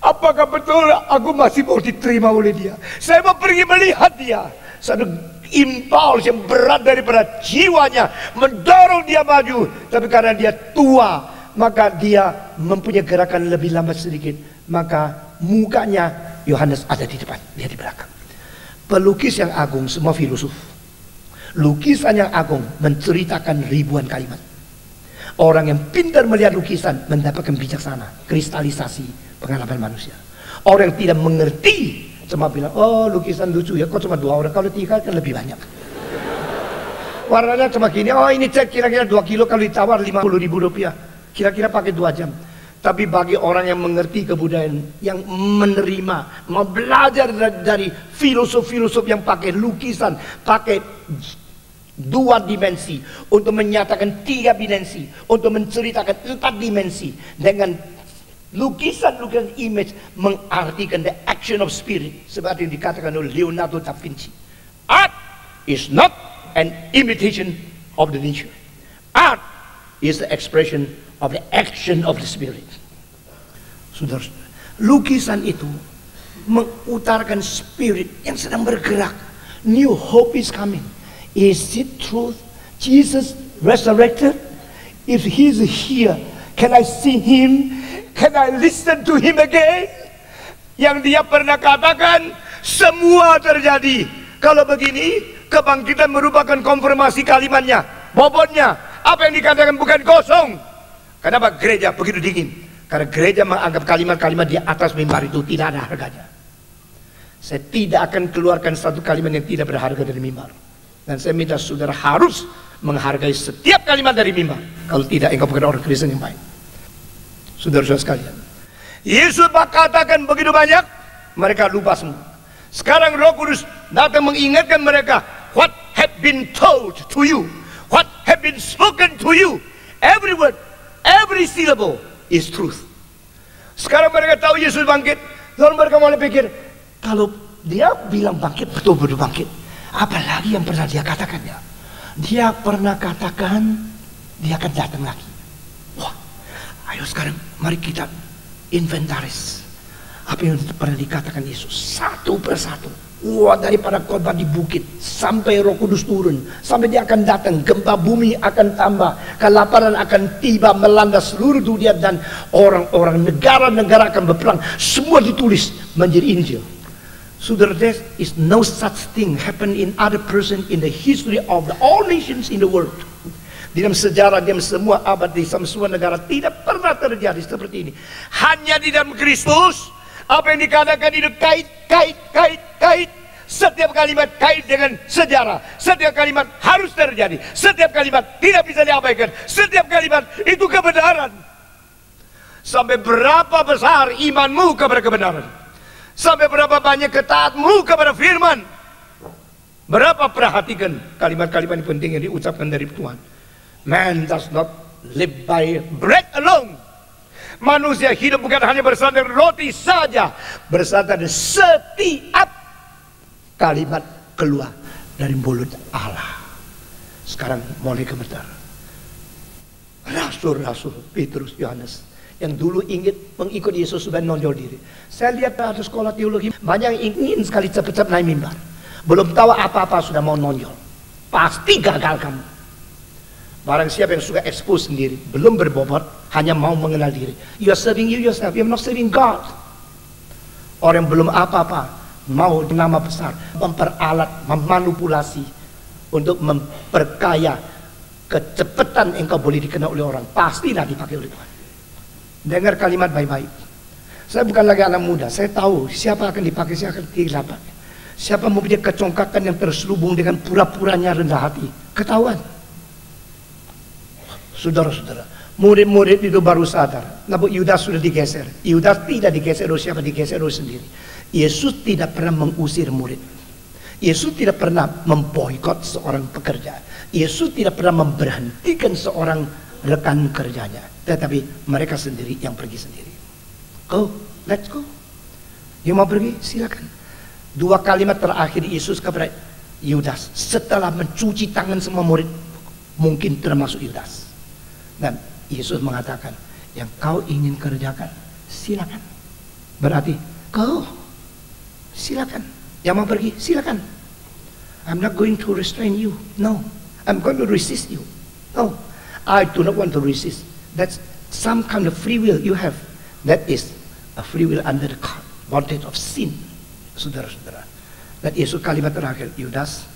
Speaker 1: Apakah betul aku masih mau diterima oleh dia? Saya mau pergi melihat dia. Satu impuls yang berat daripada jiwanya mendorong dia maju. Tapi karena dia tua, maka dia mempunyai gerakan lebih lambat sedikit. Maka mukanya Yohanes ada di depan, dia di belakang. Pelukis yang agung, semua filosof. Lukisan yang agung menceritakan ribuan kalimat. Orang yang pintar melihat lukisan mendapatkan bijaksana, kristalisasi pengalaman manusia. Orang yang tidak mengerti cuma bilang, oh lukisan lucu ya, kok cuma 2 orang, kalau 3 kan lebih banyak. Warnanya cuma gini, oh ini cat kira-kira 2 kilo, kalau ditawar 50.000 rupiah, kira-kira pakai 2 jam. Tapi bagi orang yang mengerti kebudayaan, yang menerima, mau belajar dari filosof-filosof yang pakai lukisan, pakai 2 dimensi untuk menyatakan 3 dimensi, untuk menceritakan 4 dimensi dengan lukisan-lukisan image, mengartikan the action of spirit, seperti yang dikatakan oleh Leonardo da Vinci. Art is not an imitation of the nature. Art is the expression of the action of the spirit. Saudara, lukisan itu mengutarakan spirit yang sedang bergerak. New hope is coming. Is it truth? Jesus resurrected? If he's here, can I see him? Can I listen to him again? Yang dia pernah katakan, semua terjadi. Kalau begini, kebangkitan merupakan konfirmasi kalimatnya, bobotnya. Apa yang dikatakan bukan kosong. Kenapa gereja begitu dingin? Karena gereja menganggap kalimat-kalimat di atas mimbar itu tidak ada harganya. Saya tidak akan keluarkan satu kalimat yang tidak berharga dari mimbar. Dan saya minta saudara harus menghargai setiap kalimat dari mimbar. Kalau tidak, engkau bukan orang Kristen yang baik. Saudara-saudara sekalian, Yesus katakan begitu banyak, mereka lupa semua. Sekarang Roh Kudus datang mengingatkan mereka, what have been told to you, what have been spoken to you, every word, every syllable is truth. Sekarang mereka tahu Yesus bangkit, lalu mereka mulai pikir, kalau dia bilang bangkit, betul-betul bangkit, apalagi yang pernah dia katakan ya? Dia pernah katakan dia akan datang lagi. Wah, ayo sekarang mari kita inventaris apa yang pernah dikatakan Yesus satu persatu. Wah, daripada khotbah di bukit sampai Roh Kudus turun, sampai dia akan datang, gempa bumi akan tambah, kelaparan akan tiba melanda seluruh dunia, dan orang-orang, negara-negara akan berperang. Semua ditulis menjadi Injil. Saudara, there is no such thing happen in other person in the history of all nations in the world. Di dalam sejarah, di dalam semua abad, di semua negara tidak pernah terjadi seperti ini. Hanya di dalam Kristus, apa yang dikatakan itu kait. Setiap kalimat kait dengan sejarah. Setiap kalimat harus terjadi. Setiap kalimat tidak bisa diabaikan. Setiap kalimat itu kebenaran. Sampai berapa besar imanmu kepada kebenaran? Sampai berapa banyak ketaatmu kepada firman? Berapa perhatikan kalimat-kalimat yang penting yang diucapkan dari Tuhan. Man does not live by bread alone. Manusia hidup bukan hanya bersandar roti saja, bersandar setiap kalimat keluar dari mulut Allah. Sekarang mulai gemetar. Rasul-rasul Petrus, Yohanes yang dulu ingin mengikut Yesus sudah nonjol diri. Saya lihat ada sekolah teologi banyak yang ingin sekali cepat-cepat naik mimbar. Belum tahu apa-apa sudah mau nonjol. Pasti gagal kamu. Barang siapa yang suka expose sendiri, belum berbobot, hanya mau mengenal diri. You are serving you yourself, you are not serving God. Orang yang belum apa-apa, mau nama besar, memperalat, memanipulasi untuk memperkaya kecepatan engkau boleh dikenal oleh orang. Pastilah dipakai oleh Tuhan. Dengar kalimat baik-baik. Saya bukan lagi anak muda, saya tahu siapa akan dipakai, siapa akan dipakai. Siapa mempunyai kecongkakan yang terselubung dengan pura-puranya rendah hati, ketahuan. Saudara-saudara, murid-murid itu baru sadar, namun Yudas sudah digeser. Yudas tidak digeser oleh siapa, digeser oleh sendiri. Yesus tidak pernah mengusir murid. Yesus tidak pernah memboikot seorang pekerja. Yesus tidak pernah memberhentikan seorang rekan kerjanya. Tetapi mereka sendiri yang pergi sendiri. Go, let's go. Yang mau pergi, silakan. Dua kalimat terakhir Yesus kepada Yudas setelah mencuci tangan semua murid, mungkin termasuk Yudas. Dan Yesus mengatakan, yang kau ingin kerjakan, silakan. Berarti, go, silakan. Yang mau pergi, silakan. I'm not going to restrain you. No, I'm going to resist you. No, I do not want to resist. That's some kind of free will you have. That is a free will under the bondage of sin. Saudara-saudara. Dan Yesus kalimat terakhir, Yudas,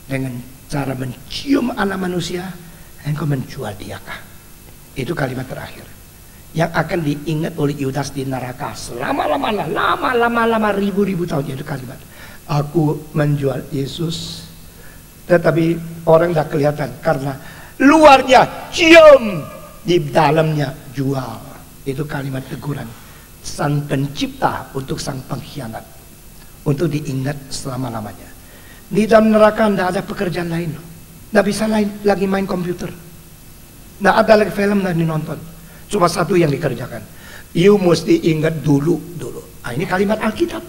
Speaker 1: dengan cara mencium anak manusia, engkau menjual diakah? Itu kalimat terakhir yang akan diingat oleh Yudas di neraka selama ribu-ribu tahun. Itu kalimat, aku menjual Yesus, tetapi orang tidak kelihatan karena luarnya cium, di dalamnya jual. Itu kalimat teguran sang pencipta untuk sang pengkhianat, untuk diingat selama-lamanya. Di dalam neraka tidak ada pekerjaan lain, tidak bisa lagi main komputer, tidak ada lagi film yang dinonton, cuma satu yang dikerjakan. You mesti ingat dulu. Ini kalimat Alkitab.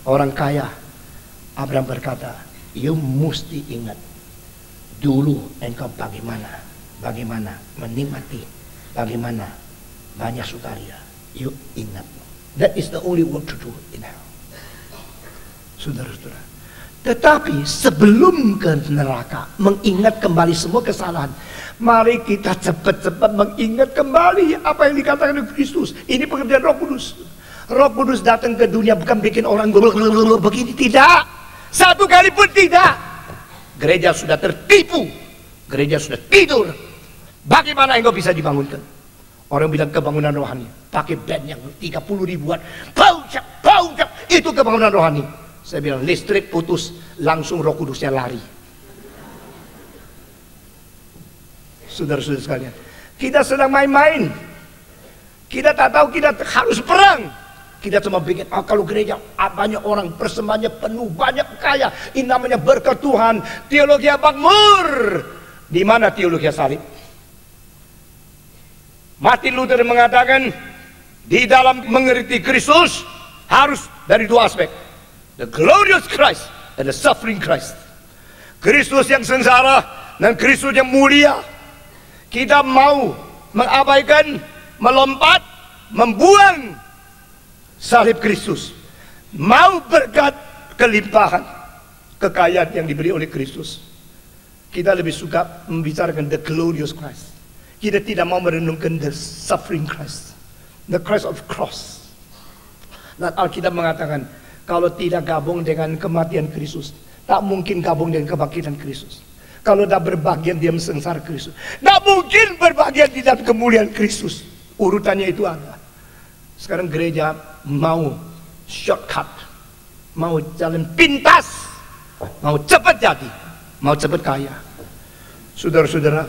Speaker 1: Orang kaya Abraham berkata, you mesti ingat dulu engkau bagaimana menikmati, bagaimana banyak sukaria. You ingat. That is the only work to do in hell. Saudara-saudara. Tetapi sebelum ke neraka, mengingat kembali semua kesalahan, mari kita cepat-cepat mengingat kembali apa yang dikatakan oleh Kristus. Ini pekerjaan Roh Kudus. Roh Kudus datang ke dunia bukan bikin orang begini, tidak. Satu kali pun tidak. Gereja sudah tertipu. Gereja sudah tidur. Bagaimana engkau bisa dibangunkan? Orang bilang kebangunan rohani, pakai band yang 30 ribuan, baucap, itu kebangunan rohani. Saya bilang listrik putus, langsung Roh Kudusnya lari. Saudara-saudara sekalian, kita sedang main-main. Kita tak tahu kita harus perang. Kita cuma bikin, kalau gereja banyak orang, persembahannya penuh, banyak kaya, ini namanya berkat Tuhan, teologi makmur. Di mana teologi salib? Martin Luther mengatakan, di dalam mengerti Kristus harus dari dua aspek, the glorious Christ and the suffering Christ. Kristus yang sengsara dan Kristus yang mulia. Kita mau mengabaikan, melompat, membuang salib Kristus, mau berkat kelimpahan kekayaan yang diberi oleh Kristus. Kita lebih suka membicarakan the glorious Christ. Kita tidak mau merenungkan the suffering Christ, the Christ of cross. Dan Alkitab mengatakan, kalau tidak gabung dengan kematian Kristus, tak mungkin gabung dengan kebangkitan Kristus. Kalau tidak berbagian diam sengsara Kristus, tak mungkin berbagian di dalam kemuliaan Kristus. Urutannya itu ada. Sekarang gereja mau shortcut, mau jalan pintas, mau cepat jadi, mau cepat kaya. Saudara-saudara,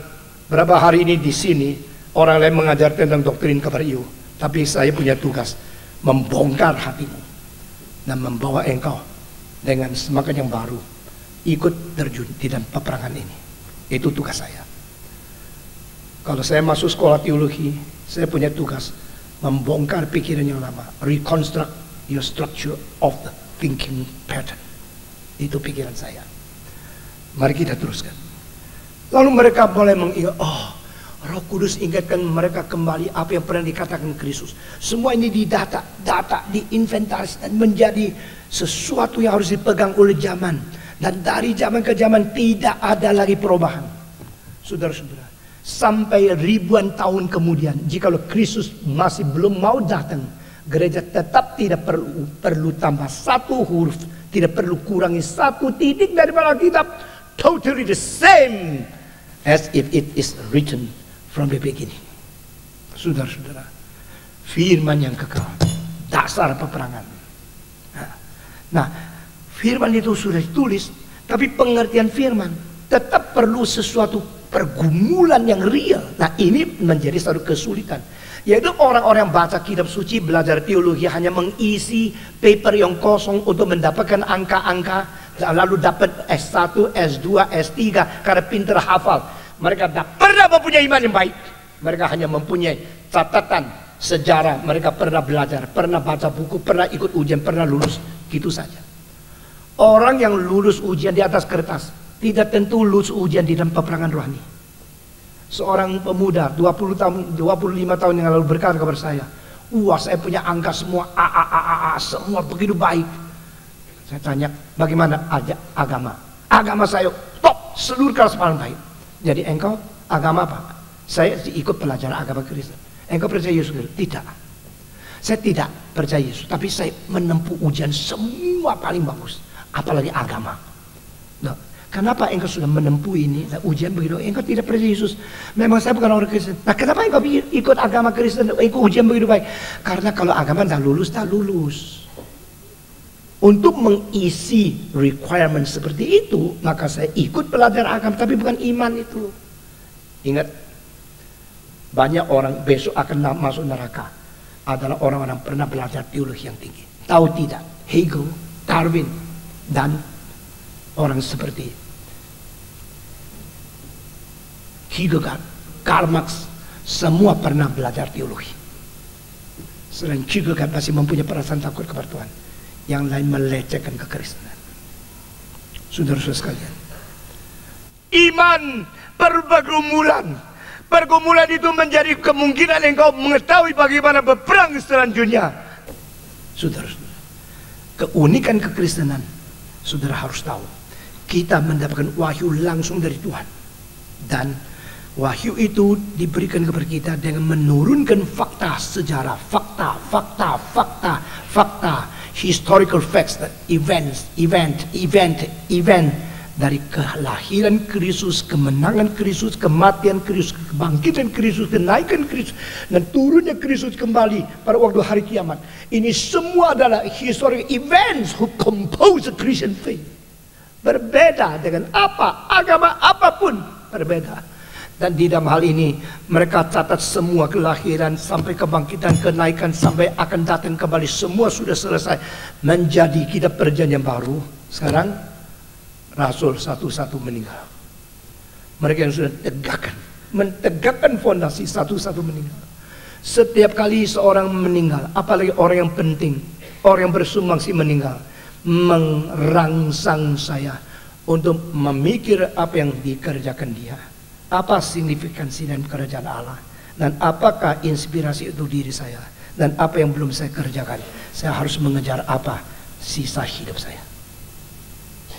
Speaker 1: berapa hari ini di sini orang lain mengajar tentang doktrin kepada you, tapi saya punya tugas membongkar hatimu dan membawa engkau dengan semangat yang baru ikut terjun di dalam peperangan ini. Itu tugas saya. Kalau saya masuk sekolah teologi, saya punya tugas membongkar pikiran yang lama, reconstruct your structure of the thinking pattern. Itu pikiran saya. Mari kita teruskan. Lalu mereka mulai mengingat, Roh Kudus ingatkan mereka kembali apa yang pernah dikatakan Kristus. Semua ini didata, diinventaris dan menjadi sesuatu yang harus dipegang oleh zaman. Dan dari zaman ke zaman tidak ada lagi perubahan. Saudara-saudara, sampai ribuan tahun kemudian, jikalau Kristus masih belum mau datang, gereja tetap tidak perlu tambah satu huruf, tidak perlu kurangi satu titik dari Alkitab. Totally the same as if it is written from the beginning. Saudara-saudara, firman yang kekal, dasar peperangan. Nah, firman itu sudah ditulis, tapi pengertian firman tetap perlu sesuatu pergumulan yang real. Nah, ini menjadi satu kesulitan, yaitu orang-orang yang baca kitab suci, belajar teologi, hanya mengisi paper yang kosong untuk mendapatkan angka-angka, lalu dapat S1, S2, S3 karena pintar hafal. Mereka tidak pernah mempunyai iman yang baik. Mereka hanya mempunyai catatan sejarah. Mereka pernah belajar, pernah baca buku, pernah ikut ujian, pernah lulus. Gitu saja. Orang yang lulus ujian di atas kertas tidak tentu lulus ujian di dalam peperangan rohani. Seorang pemuda 25 tahun yang lalu berkata kepada saya, saya punya angka semua A, semua begitu baik. Saya tanya, bagaimana aja agama? Agama saya top, seluruh kelas paling baik. Jadi engkau agama apa? Saya ikut pelajaran agama Kristen. Engkau percaya Yesus? Tidak. Saya tidak percaya Yesus, tapi saya menempuh ujian semua paling bagus. Apalagi agama. Nah, kenapa engkau sudah menempuh ini? Nah, ujian begitu, engkau tidak percaya Yesus. Memang saya bukan orang Kristen. Nah, kenapa engkau ikut agama Kristen? Ikut ujian begitu baik? Karena kalau agama tak lulus. Untuk mengisi requirement seperti itu, maka saya ikut belajar agama, tapi bukan iman itu. Ingat, banyak orang besok akan masuk neraka adalah orang-orang pernah belajar teologi yang tinggi. Tahu tidak? Hegel, Darwin, dan orang seperti Kierkegaard, Karl Marx, semua pernah belajar teologi. Selain Kierkegaard masih mempunyai perasaan takut kepada Tuhan. Yang lain melecehkan kekristenan. Saudara-saudara sekalian, iman pergumulan. Pergumulan itu menjadi kemungkinan engkau mengetahui bagaimana berperang selanjutnya. Saudara-saudara, keunikan kekristenan, saudara harus tahu, kita mendapatkan wahyu langsung dari Tuhan. Dan wahyu itu diberikan kepada kita dengan menurunkan fakta sejarah, fakta, historical facts, event dari kelahiran Kristus, kemenangan Kristus, kematian Kristus, kebangkitan Kristus, kenaikan Kristus, dan turunnya Kristus kembali pada waktu hari kiamat. Ini semua adalah historical events who compose the Christian faith. Berbeda dengan agama apapun berbeda. Dan di dalam hal ini mereka catat semua kelahiran sampai kebangkitan, kenaikan sampai akan datang kembali, semua sudah selesai menjadi kitab perjanjian baru. Sekarang rasul satu-satu meninggal. Mereka yang sudah mentegakkan fondasi satu-satu meninggal. Setiap kali seorang meninggal, apalagi orang yang penting, orang yang bersumbangsi meninggal, merangsang saya untuk memikir apa yang dikerjakan dia. Apa signifikansi dan kerajaan Allah, dan apakah inspirasi itu diri saya, dan apa yang belum saya kerjakan. Saya harus mengejar apa sisa hidup saya,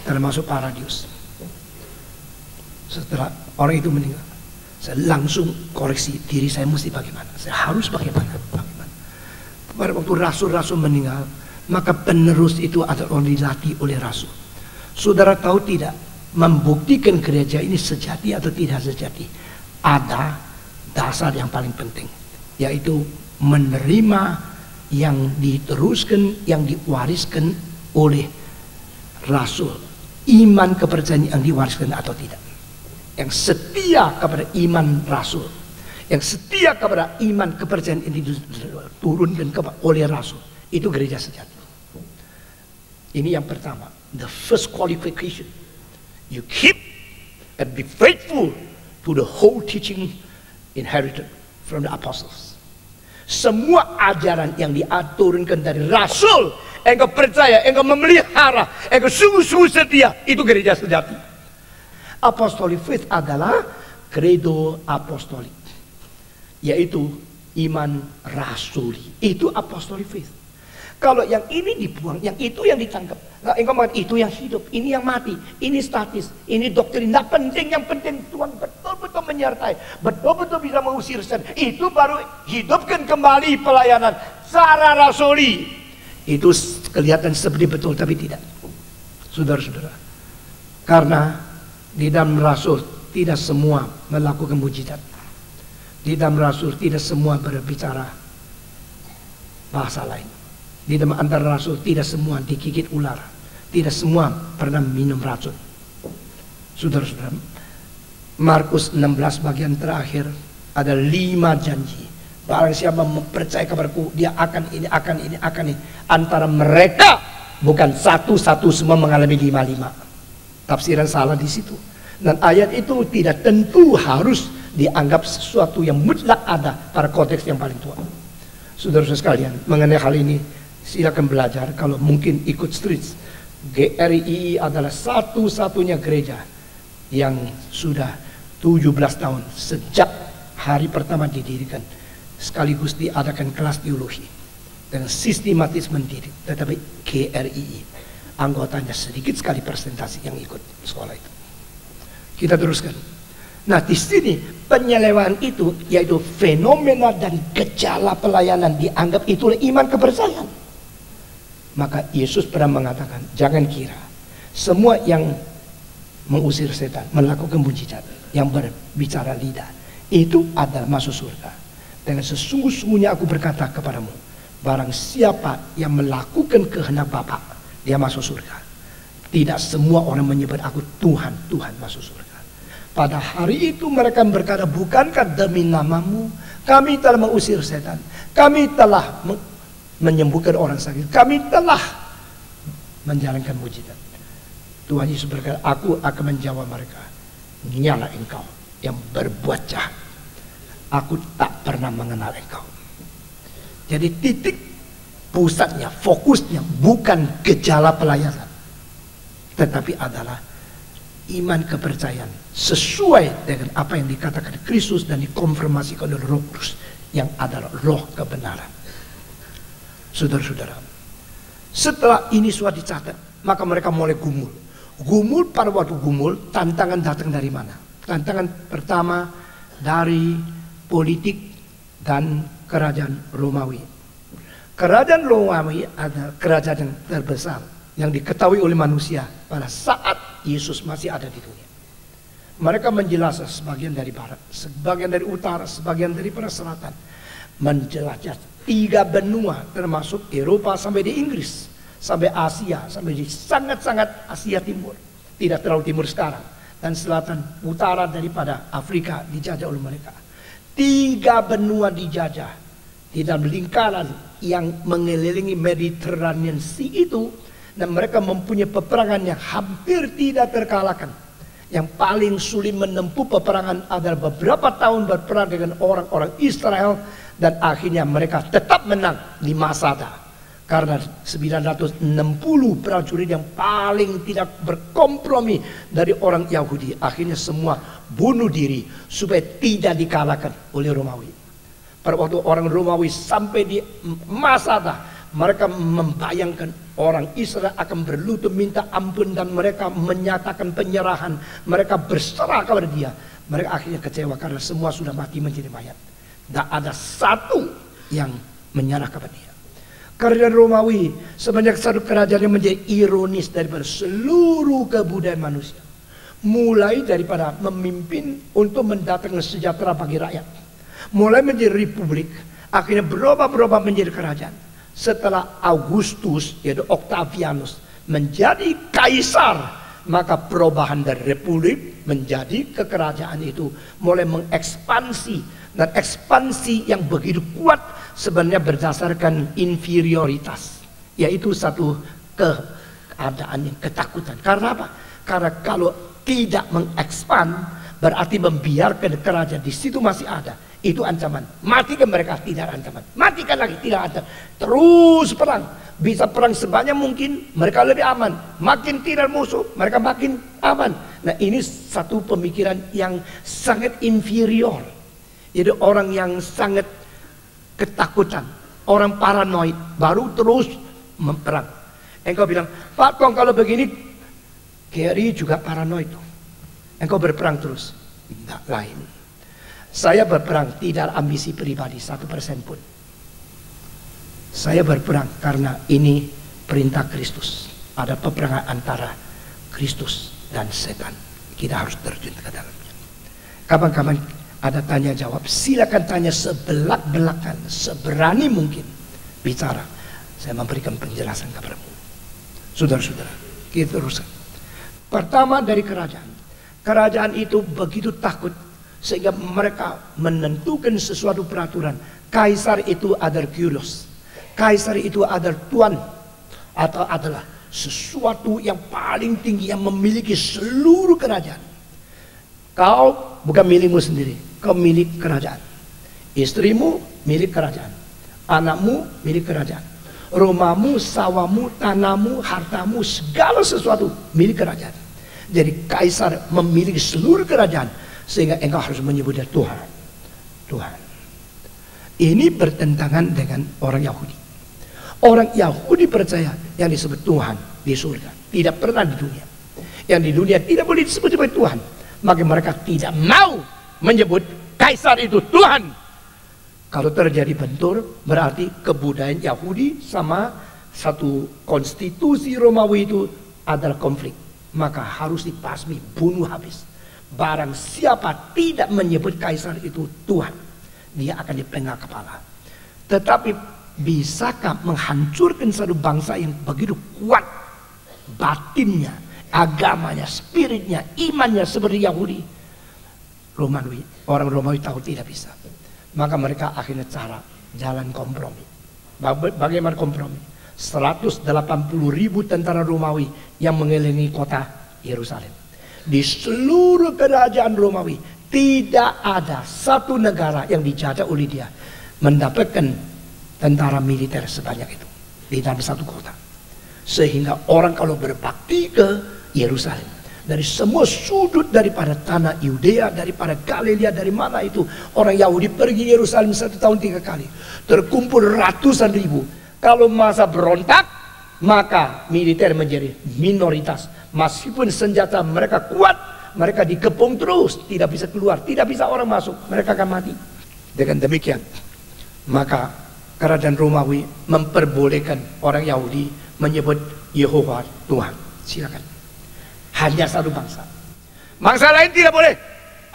Speaker 1: termasuk paradius. Setelah orang itu meninggal, saya langsung koreksi diri saya, mesti bagaimana, saya harus bagaimana. Pada waktu rasul-rasul meninggal, maka penerus itu adalah orang dilatih oleh rasul. Saudara tahu tidak, membuktikan gereja ini sejati atau tidak sejati, ada dasar yang paling penting, yaitu menerima yang diteruskan, yang diwariskan oleh rasul. Iman kepercayaan yang diwariskan atau tidak, yang setia kepada iman rasul, yang setia kepada iman kepercayaan yang diturunkan oleh rasul, itu gereja sejati. Ini yang pertama, the first qualification. You keep and be faithful to the whole teaching inherited from the apostles. Semua ajaran yang diaturkan dari rasul, engkau percaya, engkau memelihara, engkau sungguh-sungguh setia, itu gereja sejati. Apostolic faith adalah credo apostolik, yaitu iman rasuli. Itu apostolic faith. Kalau yang ini dibuang, yang itu yang ditangkap. Nah, engkau mengatakan itu yang hidup, ini yang mati, ini statis, ini doktrin. Tidak penting, yang penting Tuhan betul-betul menyertai, betul-betul bisa mengusir setan. Itu baru hidupkan kembali pelayanan secara rasuli. Itu kelihatan seperti betul, tapi tidak. Saudara-saudara, karena di dalam rasul tidak semua melakukan mujizat. Di dalam rasul tidak semua berbicara bahasa lain. Di dalam antara rasul tidak semua digigit ular, tidak semua pernah minum racun. Saudara-saudara, Markus 16 bagian terakhir ada 5 janji. Barang siapa mempercayai kabarku, dia akan ini, akan ini, akan ini. Antara mereka bukan satu-satu, semua mengalami 5-5. Tafsiran salah di situ. Dan ayat itu tidak tentu harus dianggap sesuatu yang mutlak ada pada konteks yang paling tua. Saudara-saudara sekalian, mengenai hal ini silakan belajar. Kalau mungkin ikut streets. GRII adalah satu-satunya gereja yang sudah 17 tahun sejak hari pertama didirikan, sekaligus diadakan kelas teologi dengan sistematis mendidik. Tetapi GRII anggotanya sedikit sekali persentase yang ikut sekolah itu. Kita teruskan. Nah, di sini penyelewengan itu, yaitu fenomena dan gejala pelayanan, dianggap itulah iman kepercayaan. Maka Yesus pernah mengatakan, jangan kira semua yang mengusir setan, melakukan mujizat, yang berbicara lidah, itu adalah masuk surga. Dengan sesungguh-sungguhnya aku berkata kepadamu, barang siapa yang melakukan kehendak Bapa, dia masuk surga. Tidak semua orang menyebut aku Tuhan, Tuhan masuk surga. Pada hari itu mereka berkata, bukankah demi namamu kami telah mengusir setan, kami telah menyembuhkan orang sakit, kami telah menjalankan mujizat. Tuhan Yesus berkata, aku akan menjawab mereka, nyala engkau yang berbuat jahat, aku tak pernah mengenal engkau. Jadi titik pusatnya, fokusnya bukan gejala pelayanan, tetapi adalah iman kepercayaan sesuai dengan apa yang dikatakan Kristus dan dikonfirmasikan oleh Roh Kudus yang adalah roh kebenaran. Saudara-saudara, setelah ini sudah dicatat, maka mereka mulai gumul. Gumul, pada waktu gumul, tantangan datang dari mana? Tantangan pertama dari politik dan kerajaan Romawi. Kerajaan Romawi adalah kerajaan yang terbesar yang diketahui oleh manusia pada saat Yesus masih ada di dunia. Mereka menjelajah sebagian dari barat, sebagian dari utara, sebagian dari selatan, menjelajah 3 benua, termasuk Eropa sampai di Inggris, sampai Asia, sampai di sangat-sangat Asia Timur, tidak terlalu timur sekarang, dan selatan utara daripada Afrika dijajah oleh mereka. 3 benua dijajah di dalam lingkaran yang mengelilingi Mediterranean Sea itu, dan mereka mempunyai peperangan yang hampir tidak terkalahkan. Yang paling sulit menempuh peperangan adalah beberapa tahun berperang dengan orang-orang Israel, dan akhirnya mereka tetap menang di Masada. Karena 960 prajurit yang paling tidak berkompromi dari orang Yahudi, akhirnya semua bunuh diri supaya tidak dikalahkan oleh Romawi. Pada waktu orang Romawi sampai di Masada, mereka membayangkan orang Israel akan berlutut minta ampun dan mereka menyatakan penyerahan. Mereka berserah kepada dia. Mereka akhirnya kecewa karena semua sudah mati menjadi mayat. Tidak ada satu yang menyerah kepada dia. Kerajaan Romawi sebanyak satu kerajaan yang menjadi ironis daripada seluruh kebudayaan manusia. Mulai daripada memimpin untuk mendatangkan sejahtera bagi rakyat. Mulai menjadi republik, akhirnya berubah-berubah menjadi kerajaan. Setelah Augustus, yaitu Octavianus, menjadi kaisar, maka perubahan dari republik menjadi kekerajaan itu mulai mengekspansi. Dan ekspansi yang begitu kuat sebenarnya berdasarkan inferioritas, yaitu satu keadaan yang ketakutan. Karena apa? Karena kalau tidak mengekspan berarti membiarkan kerajaan di situ masih ada. Itu ancaman. Matikan mereka, tidak ancaman. Matikan lagi, tidak ancaman. Terus perang. bisa perang sebanyak mungkin, mereka lebih aman. Makin tidak musuh, mereka makin aman. Nah, ini satu pemikiran yang sangat inferior. Jadi orang yang sangat ketakutan, orang paranoid, baru terus memperang. Engkau bilang, Pak Kong kalau begini, Kerry juga paranoid. Engkau berperang terus. Tidak lain. Saya berperang tidak ambisi pribadi 1% pun. Saya berperang karena ini perintah Kristus. Ada peperangan antara Kristus dan setan. Kita harus terjun ke dalamnya. Kapan-kapan ada tanya jawab, silakan tanya sebelak-belakan, seberani mungkin bicara. Saya memberikan penjelasan kepadamu. Saudara-saudara, kita teruskan. Pertama dari kerajaan. Kerajaan itu begitu takut sehingga mereka menentukan sesuatu peraturan. Kaisar itu adalah Kyrios. Kaisar itu adalah Tuhan, atau adalah sesuatu yang paling tinggi yang memiliki seluruh kerajaan. Kau bukan milikmu sendiri, kau milik kerajaan. Istrimu milik kerajaan, anakmu milik kerajaan, rumahmu, sawahmu, tanahmu, hartamu, segala sesuatu milik kerajaan. Jadi kaisar memiliki seluruh kerajaan, sehingga engkau harus menyebutnya Tuhan. Tuhan. Ini bertentangan dengan orang Yahudi. Orang Yahudi percaya yang disebut Tuhan di surga tidak pernah di dunia. Yang di dunia tidak boleh disebut sebagai Tuhan. Maka mereka tidak mau menyebut kaisar itu Tuhan. Kalau terjadi bentur, berarti kebudayaan Yahudi sama satu konstitusi Romawi itu adalah konflik. Maka harus dibasmi, bunuh habis. Barang siapa tidak menyebut kaisar itu Tuhan, dia akan dipenggal kepala. Tetapi bisakah menghancurkan satu bangsa yang begitu kuat batinnya, agamanya, spiritnya, imannya seperti Yahudi? Romawi, orang Romawi tahu tidak bisa. Maka mereka akhirnya jalan kompromi. Bagaimana kompromi? 180.000 tentara Romawi yang mengelilingi kota Yerusalem. Di seluruh kerajaan Romawi tidak ada satu negara yang dijajah oleh dia mendapatkan tentara militer sebanyak itu di dalam satu kota. Sehingga orang kalau berbakti ke Yerusalem, dari semua sudut daripada tanah Yudea, daripada Galilea, dari mana itu orang Yahudi pergi Yerusalem 1 tahun 3 kali, terkumpul ratusan ribu. Kalau masa berontak, maka militer menjadi minoritas. Meskipun senjata mereka kuat, mereka dikepung terus, tidak bisa keluar, tidak bisa orang masuk, mereka akan mati. Dengan demikian, maka kerajaan Romawi memperbolehkan orang Yahudi menyebut Yehova Tuhan. Silakan. Hanya satu bangsa. Bangsa lain tidak boleh.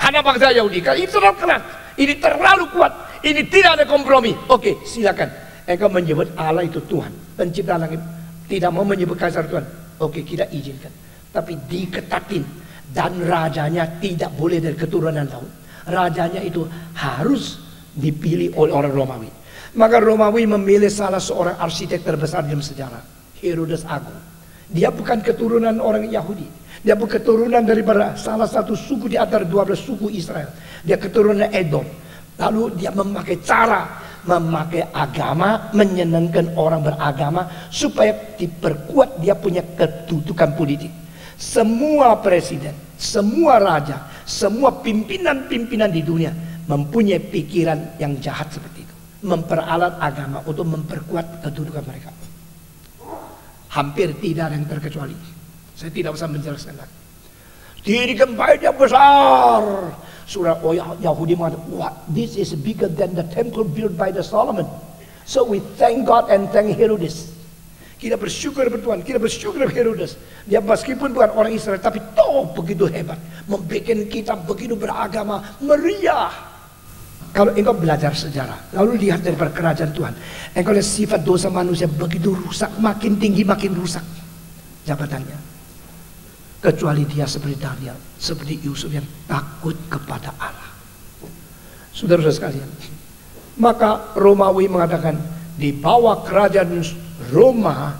Speaker 1: Hanya bangsa Yahudi. Ini terlalu keras. Ini terlalu kuat. Ini tidak ada kompromi. Oke, silakan. Engkau menyebut Allah itu Tuhan, pencipta langit. Tidak mau menyebut kaisar Tuhan. Oke, kita izinkan. Tapi diketatin. Dan rajanya tidak boleh dari keturunan Daud. Rajanya itu harus dipilih oleh orang Romawi. Maka Romawi memilih salah seorang arsitek terbesar dalam sejarah, Herodes Agung. Dia bukan keturunan orang Yahudi. Dia bukan keturunan daripada salah satu suku di antara 12 suku Israel. Dia keturunan Edom. Lalu dia memakai agama, menyenangkan orang beragama supaya diperkuat dia punya kedudukan politik. Semua presiden, semua raja, semua pimpinan-pimpinan di dunia mempunyai pikiran yang jahat seperti itu. Memperalat agama untuk memperkuat kedudukan mereka. Hampir tidak ada yang terkecuali. Saya tidak usah menjelaskan lagi. Dirikan bait yang besar. Surah Yahudi mengatakan, "What? This is bigger than the temple built by the Solomon." So we thank God and thank Herodes. Kita bersyukur kepada Tuhan, kita bersyukur kepada Herodes. Dia meskipun bukan orang Israel, tapi toh begitu hebat, membuat kita begitu beragama, meriah. Kalau engkau belajar sejarah, lalu lihat daripada kerajaan Tuhan, engkau lihat sifat dosa manusia begitu rusak, makin tinggi makin rusak jabatannya. Kecuali dia seperti Daniel, seperti Yusuf yang takut kepada Allah. Saudara-saudara sekalian, maka Romawi mengatakan di bawah kerajaan Roma,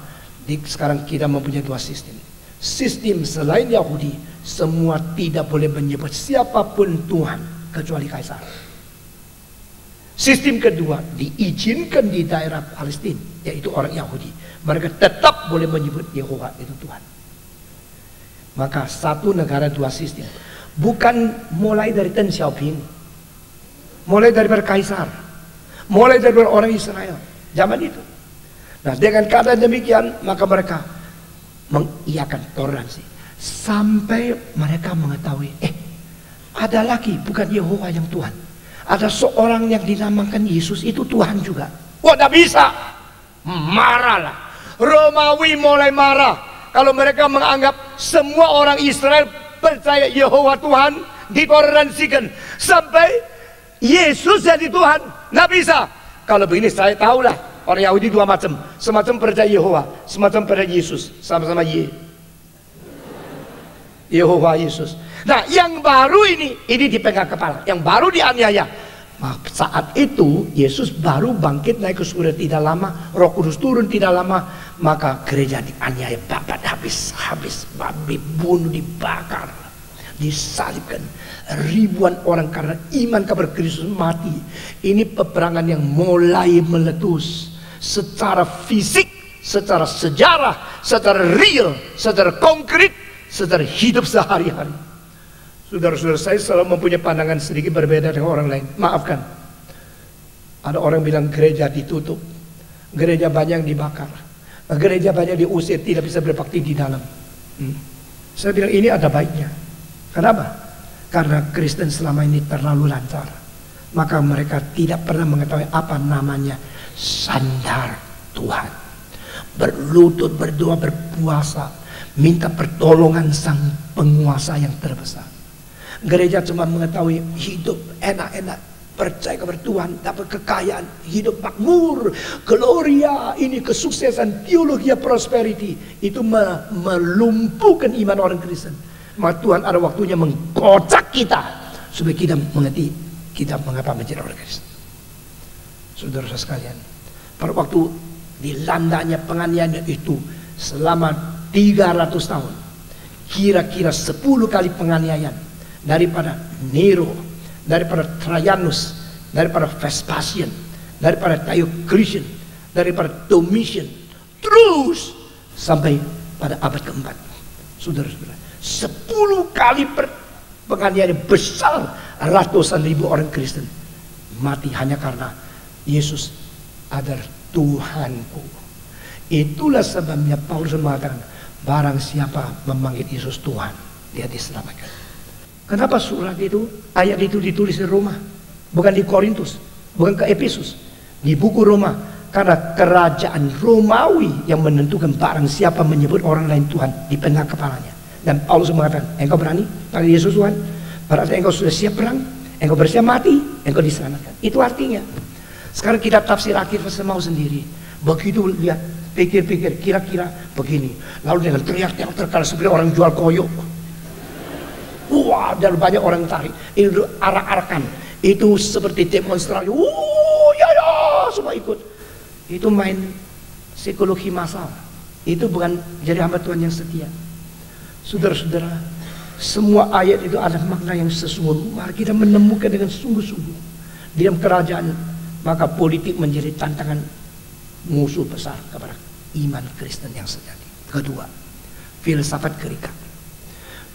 Speaker 1: sekarang kita mempunyai dua sistem. Sistem selain Yahudi, semua tidak boleh menyebut siapapun Tuhan kecuali Kaisar. Sistem kedua, diizinkan di daerah Palestina, yaitu orang Yahudi. Mereka tetap boleh menyebut Yehova itu Tuhan. Maka satu negara dua sistem. Bukan mulai dari Deng Xiaoping, mulai dari Kaisar, mulai dari orang Israel zaman itu. Nah, dengan keadaan demikian, maka mereka mengiyakan toleransi sampai mereka mengetahui, ada lagi bukan Yehova yang Tuhan, ada seorang yang dinamakan Yesus itu Tuhan juga. Wah, tidak bisa. Marahlah. Romawi mulai marah kalau mereka menganggap semua orang Israel percaya Yehova Tuhan, ditoleransikan sampai Yesus jadi Tuhan. Nggak bisa. Kalau begini saya tahulah orang Yahudi dua macam, semacam percaya Yehova, semacam percaya Yesus, sama-sama Yehova Yesus. Nah, yang baru ini dipegang kepala, yang baru dianiaya. Nah, saat itu Yesus baru bangkit naik ke surga tidak lama, Roh Kudus turun tidak lama, maka gereja dianiaya, babat habis, babi bunuh, dibakar, disalibkan. Ribuan orang karena iman kepada Kristus mati. Ini peperangan yang mulai meletus secara fisik, secara sejarah, secara real, secara konkret, secara hidup sehari-hari. Saudara-saudara, saya selalu mempunyai pandangan sedikit berbeda dengan orang lain. Maafkan. Ada orang bilang gereja ditutup, gereja banyak yang dibakar, gereja banyak diusir, tidak bisa berbakti di dalam. Saya bilang ini ada baiknya. Kenapa? Karena Kristen selama ini terlalu lancar. Maka mereka tidak pernah mengetahui apa namanya sandar Tuhan. Berlutut, berdoa, berpuasa, minta pertolongan sang penguasa yang terbesar. Gereja cuma mengetahui hidup enak-enak, percaya kepada Tuhan, dapat kekayaan, hidup makmur, gloria, ini kesuksesan, teologi prosperity. Itu melumpuhkan iman orang Kristen. Maka Tuhan ada waktunya mengkocak kita supaya kita mengerti kita mengapa menjadi orang Kristen. Saudara-saudara sekalian, pada waktu dilandanya penganiayaan itu selama 300 tahun, kira-kira 10 kali penganiayaan daripada Nero, daripada Trajanus, daripada Vespasian, daripada Diocletian, daripada Domitian, terus sampai pada abad keempat. Saudara-saudara, 10 kali penganiayaan besar, ratusan ribu orang Kristen mati hanya karena Yesus adalah Tuhanku. Itulah sebabnya Paulus mengatakan, barang siapa memanggil Yesus Tuhan, dia diselamatkan. Kenapa surat itu, ayat itu ditulis di Roma, bukan di Korintus, bukan ke Efesus, di buku Roma, karena kerajaan Romawi yang menentukan barang siapa menyebut orang lain Tuhan di tengah kepalanya. Dan Paulus mengatakan, engkau berani panggil Yesus Tuhan, berarti engkau sudah siap perang, engkau bersiap mati, engkau diselamatkan. Itu artinya. Sekarang kita tafsir akhir mau sendiri. Begitu lihat, pikir-pikir, kira-kira begini. Lalu dengan teriak-teriak terkala seperti orang jual koyo. Wah, dan banyak orang tarik. Itu arak-arakan. Itu seperti demonstrasi. Ya, semua ikut. Itu main psikologi massal. Itu bukan jadi hamba Tuhan yang setia. Saudara-saudara, semua ayat itu ada makna yang sesungguhnya. Mari kita menemukan dengan sungguh-sungguh. Di dalam kerajaan, maka politik menjadi tantangan musuh besar kepada iman Kristen yang sejati. Kedua, filsafat Gerika.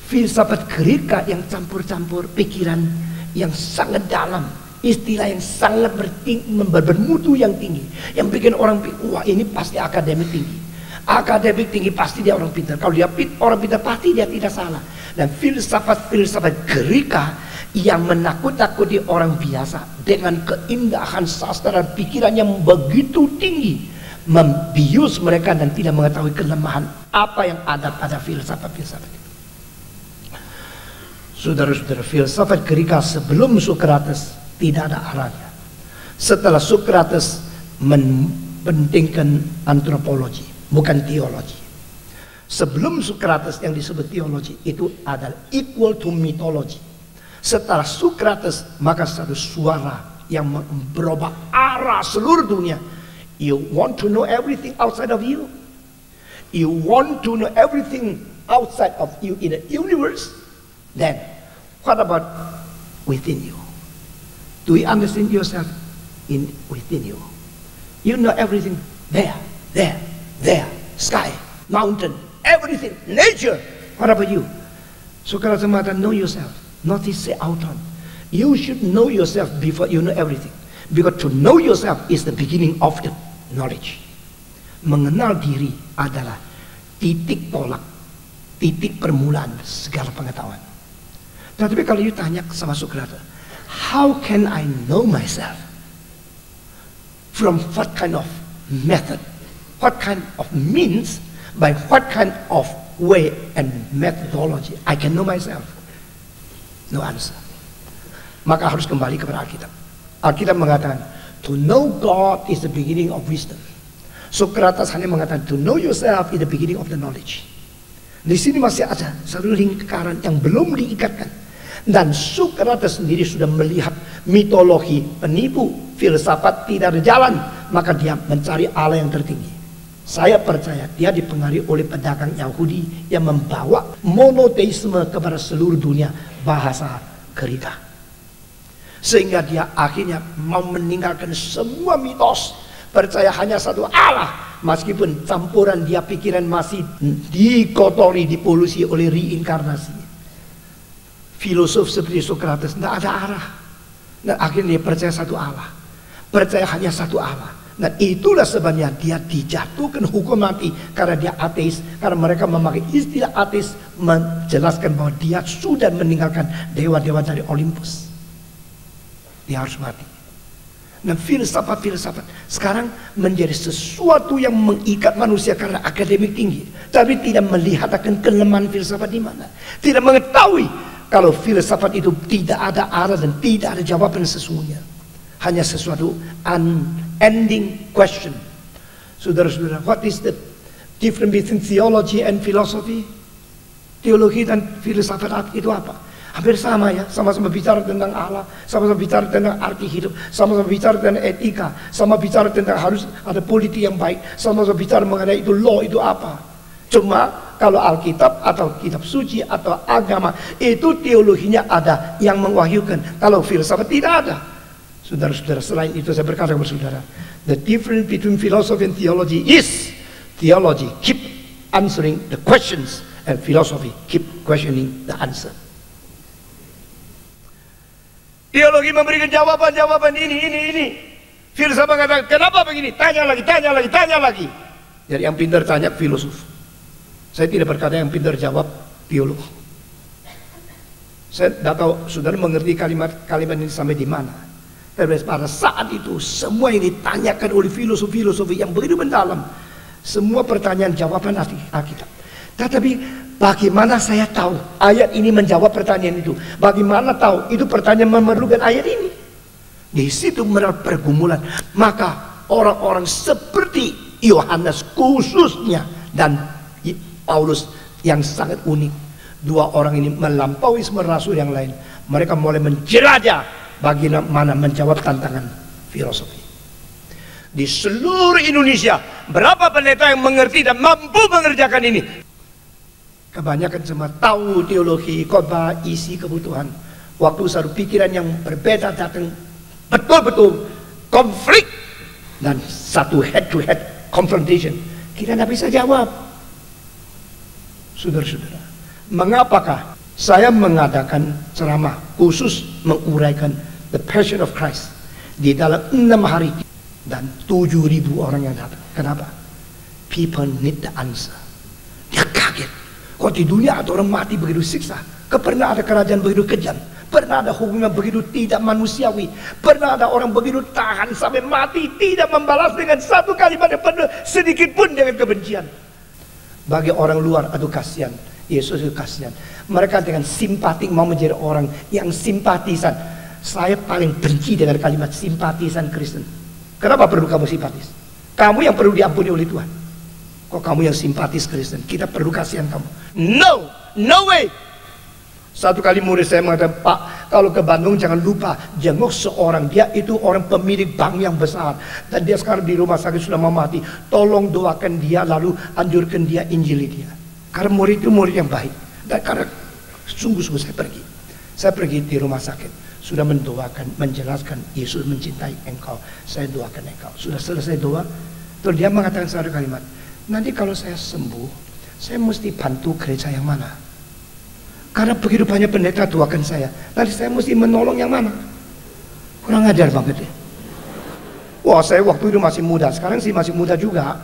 Speaker 1: Filsafat Gerika yang campur-campur pikiran yang sangat dalam, istilah yang sangat bermutu yang tinggi, yang bikin orang pikir, wah ini pasti akademik tinggi. Akademik tinggi pasti dia orang pintar. Kalau dia orang pintar pasti dia tidak salah. Dan filsafat Gerika yang menakut-nakuti orang biasa dengan keindahan sastra dan pikiran yang begitu tinggi, membius mereka dan tidak mengetahui kelemahan apa yang ada pada filsafat-filsafat itu. Saudara-saudara, filsafat Gerika sebelum Sokrates tidak ada arahnya. Setelah Sokrates mementingkan antropologi, bukan teologi. Sebelum Sokrates yang disebut teologi itu adalah equal to mythology. Setelah Sokrates maka satu suara yang berubah arah seluruh dunia. You want to know everything outside of you? You want to know everything outside of you in the universe? Then, what about within you? Do you understand yourself? within you. You know everything there, sky, mountain, everything, nature. What about you? Saudara semata, know yourself, not say out on. You should know yourself before you know everything. Because to know yourself is the beginning of the knowledge. Mengenal diri adalah titik tolak, titik permulaan segala pengetahuan. Tetapi kalau you tanya sama Socrates, how can I know myself? From what kind of method? What kind of means? By what kind of way and methodology I can know myself? No answer. Maka harus kembali kepada Alkitab. Alkitab mengatakan, to know God is the beginning of wisdom. Socrates hanya mengatakan, to know yourself is the beginning of the knowledge. Di sini masih ada satu lingkaran yang belum diikatkan. Dan Socrates sendiri sudah melihat mitologi penipu, filsafat tidak ada jalan. Maka dia mencari Allah yang tertinggi. Saya percaya dia dipengaruhi oleh pedagang Yahudi yang membawa monoteisme kepada seluruh dunia, bahasa Greka. Sehingga dia akhirnya mau meninggalkan semua mitos, percaya hanya satu Allah, meskipun campuran dia pikiran masih dikotori, dipolusi oleh reinkarnasi. Filosof seperti Socrates tidak ada arah, dan akhirnya dia percaya satu Allah, percaya hanya satu Allah. Dan itulah sebabnya dia dijatuhkan hukum mati karena dia ateis, karena mereka memakai istilah ateis menjelaskan bahwa dia sudah meninggalkan dewa-dewa dari Olympus. Dia harus mati. Dan filsafat sekarang menjadi sesuatu yang mengikat manusia karena akademik tinggi, tapi tidak melihat akan kelemahan filsafat di mana. Tidak mengetahui kalau filsafat itu tidak ada arah dan tidak ada jawaban sesungguhnya. Hanya sesuatu unending question. Saudara-saudara, what is the difference between theology and philosophy? Teologi dan filsafat itu apa? Hampir sama ya, sama-sama bicara tentang Allah, sama-sama bicara tentang arti hidup, sama-sama bicara tentang etika, sama bicara tentang harus ada politik yang baik, sama-sama bicara mengenai itu law itu apa. Cuma kalau Alkitab atau kitab suci atau agama itu teologinya ada yang mewahyukan, kalau filsafat tidak ada. Saudara-saudara, selain itu saya berkata kepada saudara, the difference between philosophy and theology is theology keep answering the questions and philosophy keep questioning the answer. Teologi memberikan jawaban ini. Filsafat mengatakan, kenapa begini? Tanya lagi. Jadi yang pintar tanya filosof. Saya tidak berkata yang pintar jawab teolog. Saya tidak tahu saudara mengerti kalimat ini sampai di mana. Tapi pada saat itu semua yang ditanyakan oleh filosofi yang begitu mendalam, semua pertanyaan jawaban Alkitab. Tetapi bagaimana saya tahu ayat ini menjawab pertanyaan itu? Bagaimana tahu itu pertanyaan memerlukan ayat ini? Di situ mendapat pergumulan. Maka orang-orang seperti Yohanes khususnya dan Paulus yang sangat unik, dua orang ini melampaui semua rasul yang lain. Mereka mulai menjelajah bagaimana menjawab tantangan filosofi. Di seluruh Indonesia berapa pendeta yang mengerti dan mampu mengerjakan ini? Kebanyakan semua tahu teologi, khotbah, isi kebutuhan. Waktu satu pikiran yang berbeda datang, betul-betul konflik dan satu head-to-head confrontation, kita tidak bisa jawab. Saudara-saudara, mengapakah saya mengadakan ceramah khusus menguraikan the Passion of Christ di dalam 6 hari dan 7.000 orang yang datang? Kenapa? People need the answer. Dia kaget. Kok di dunia ada orang mati begitu siksa? Pernah ada kerajaan begitu kejam? Pernah ada hukuman begitu tidak manusiawi? Pernah ada orang begitu tahan sampai mati tidak membalas dengan satu kalimat yang penuh sedikit pun dengan kebencian? Bagi orang luar, aduh kasihan. Yesus itu kasihan. Mereka dengan simpati mau menjadi orang yang simpatisan. Saya paling benci dengan kalimat simpatisan Kristen. Kenapa perlu kamu simpatis? Kamu yang perlu diampuni oleh Tuhan. Kok kamu yang simpatis Kristen? Kita perlu kasihan kamu. No way. Satu kali murid saya mengatakan, Pak, kalau ke Bandung jangan lupa jenguk seorang. Dia itu orang pemilik bank yang besar. Dan dia sekarang di rumah sakit sudah mau mati. Tolong doakan dia lalu anjurkan dia, injili dia. Karena murid itu murid yang baik. Dan karena sungguh-sungguh saya pergi di rumah sakit. sudah mendoakan, menjelaskan Yesus mencintai engkau, saya doakan engkau. Sudah selesai doa, terus dia mengatakan satu kalimat, nanti kalau saya sembuh, saya mesti bantu gereja yang mana? Karena begitu banyak pendeta doakan saya, nanti saya mesti menolong yang mana? Kurang ajar banget ya. Wah, saya waktu itu masih muda, sekarang sih masih muda juga.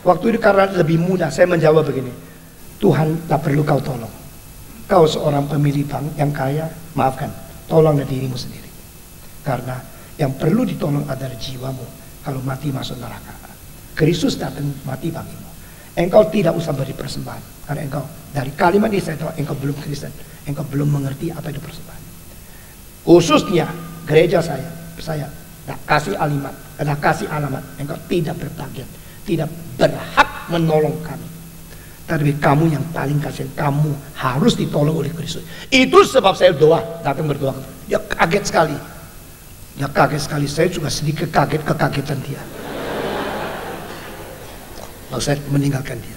Speaker 1: Waktu itu karena lebih muda, saya menjawab begini, Tuhan tak perlu kau tolong. Kau seorang pemilik bank yang kaya, maafkan, tolonglah dirimu sendiri. Karena yang perlu ditolong adalah jiwamu. Kalau mati masuk neraka, Kristus datang mati bagimu. Engkau tidak usah beri persembahan, karena engkau, dari kalimat ini saya tahu engkau belum Kristen, engkau belum mengerti apa itu persembahan. Khususnya gereja saya tak kasih alamat, engkau tidak berbagian, tidak berhak menolong kami. Tapi kamu yang paling kasihan, kamu harus ditolong oleh Kristus. Itu sebab saya datang berdoa. Ya kaget sekali. Saya juga sedikit kekagetan dia. Lalu saya meninggalkan dia.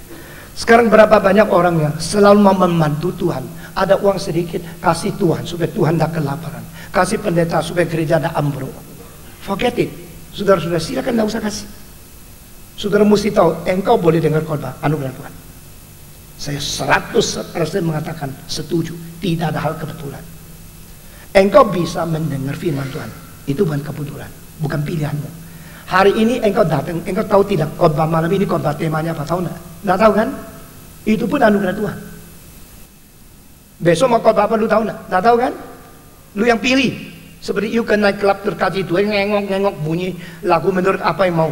Speaker 1: Sekarang berapa banyak orang yang selalu mau membantu Tuhan. Ada uang sedikit, kasih Tuhan supaya Tuhan tidak kelaparan. Kasih pendeta supaya gereja tidak ambruk. Forget it. Saudara-saudara, silakan tidak usah kasih. Saudara mesti tahu, engkau boleh dengar khotbah anugerah Tuhan. Saya 100% mengatakan setuju, tidak ada hal kebetulan. Engkau bisa mendengar firman Tuhan, itu bukan kebetulan, bukan pilihanmu. Hari ini engkau datang, engkau tahu tidak khotbah malam ini khotbah temanya apa, tahu enggak? Enggak tahu kan? Itu pun anugerah Tuhan. Besok mau khotbah apa lu tahu enggak? Enggak tahu kan? Lu yang pilih. Seperti you ke night club terkaji itu, ngengok bunyi lagu menurut apa yang mau.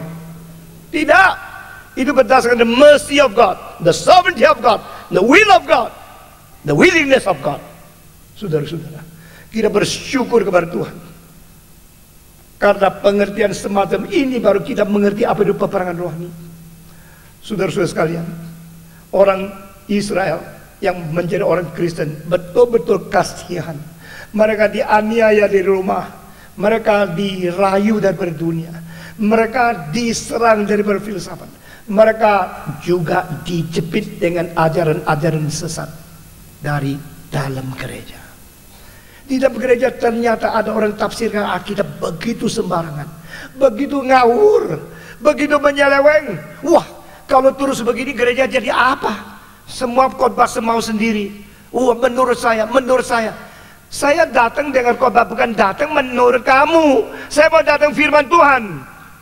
Speaker 1: Tidak. Itu berdasarkan the mercy of God, the sovereignty of God, the will of God, the willingness of God. Saudara-saudara, kita bersyukur kepada Tuhan. Karena pengertian semacam ini baru kita mengerti apa itu peperangan rohani. Saudara-saudara sekalian, orang Israel yang menjadi orang Kristen betul-betul kasihan. Mereka dianiaya di rumah, mereka dirayu dari dunia, mereka diserang dari filsafat. Mereka juga dijepit dengan ajaran-ajaran sesat dari dalam gereja. Di dalam gereja ternyata ada orang tafsirkan Alkitab begitu sembarangan, begitu ngawur, begitu menyeleweng. Wah, kalau terus begini gereja jadi apa? Semua khotbah semau sendiri. Wah, menurut saya datang dengan khotbah bukan datang menurut kamu. Saya mau datang firman Tuhan.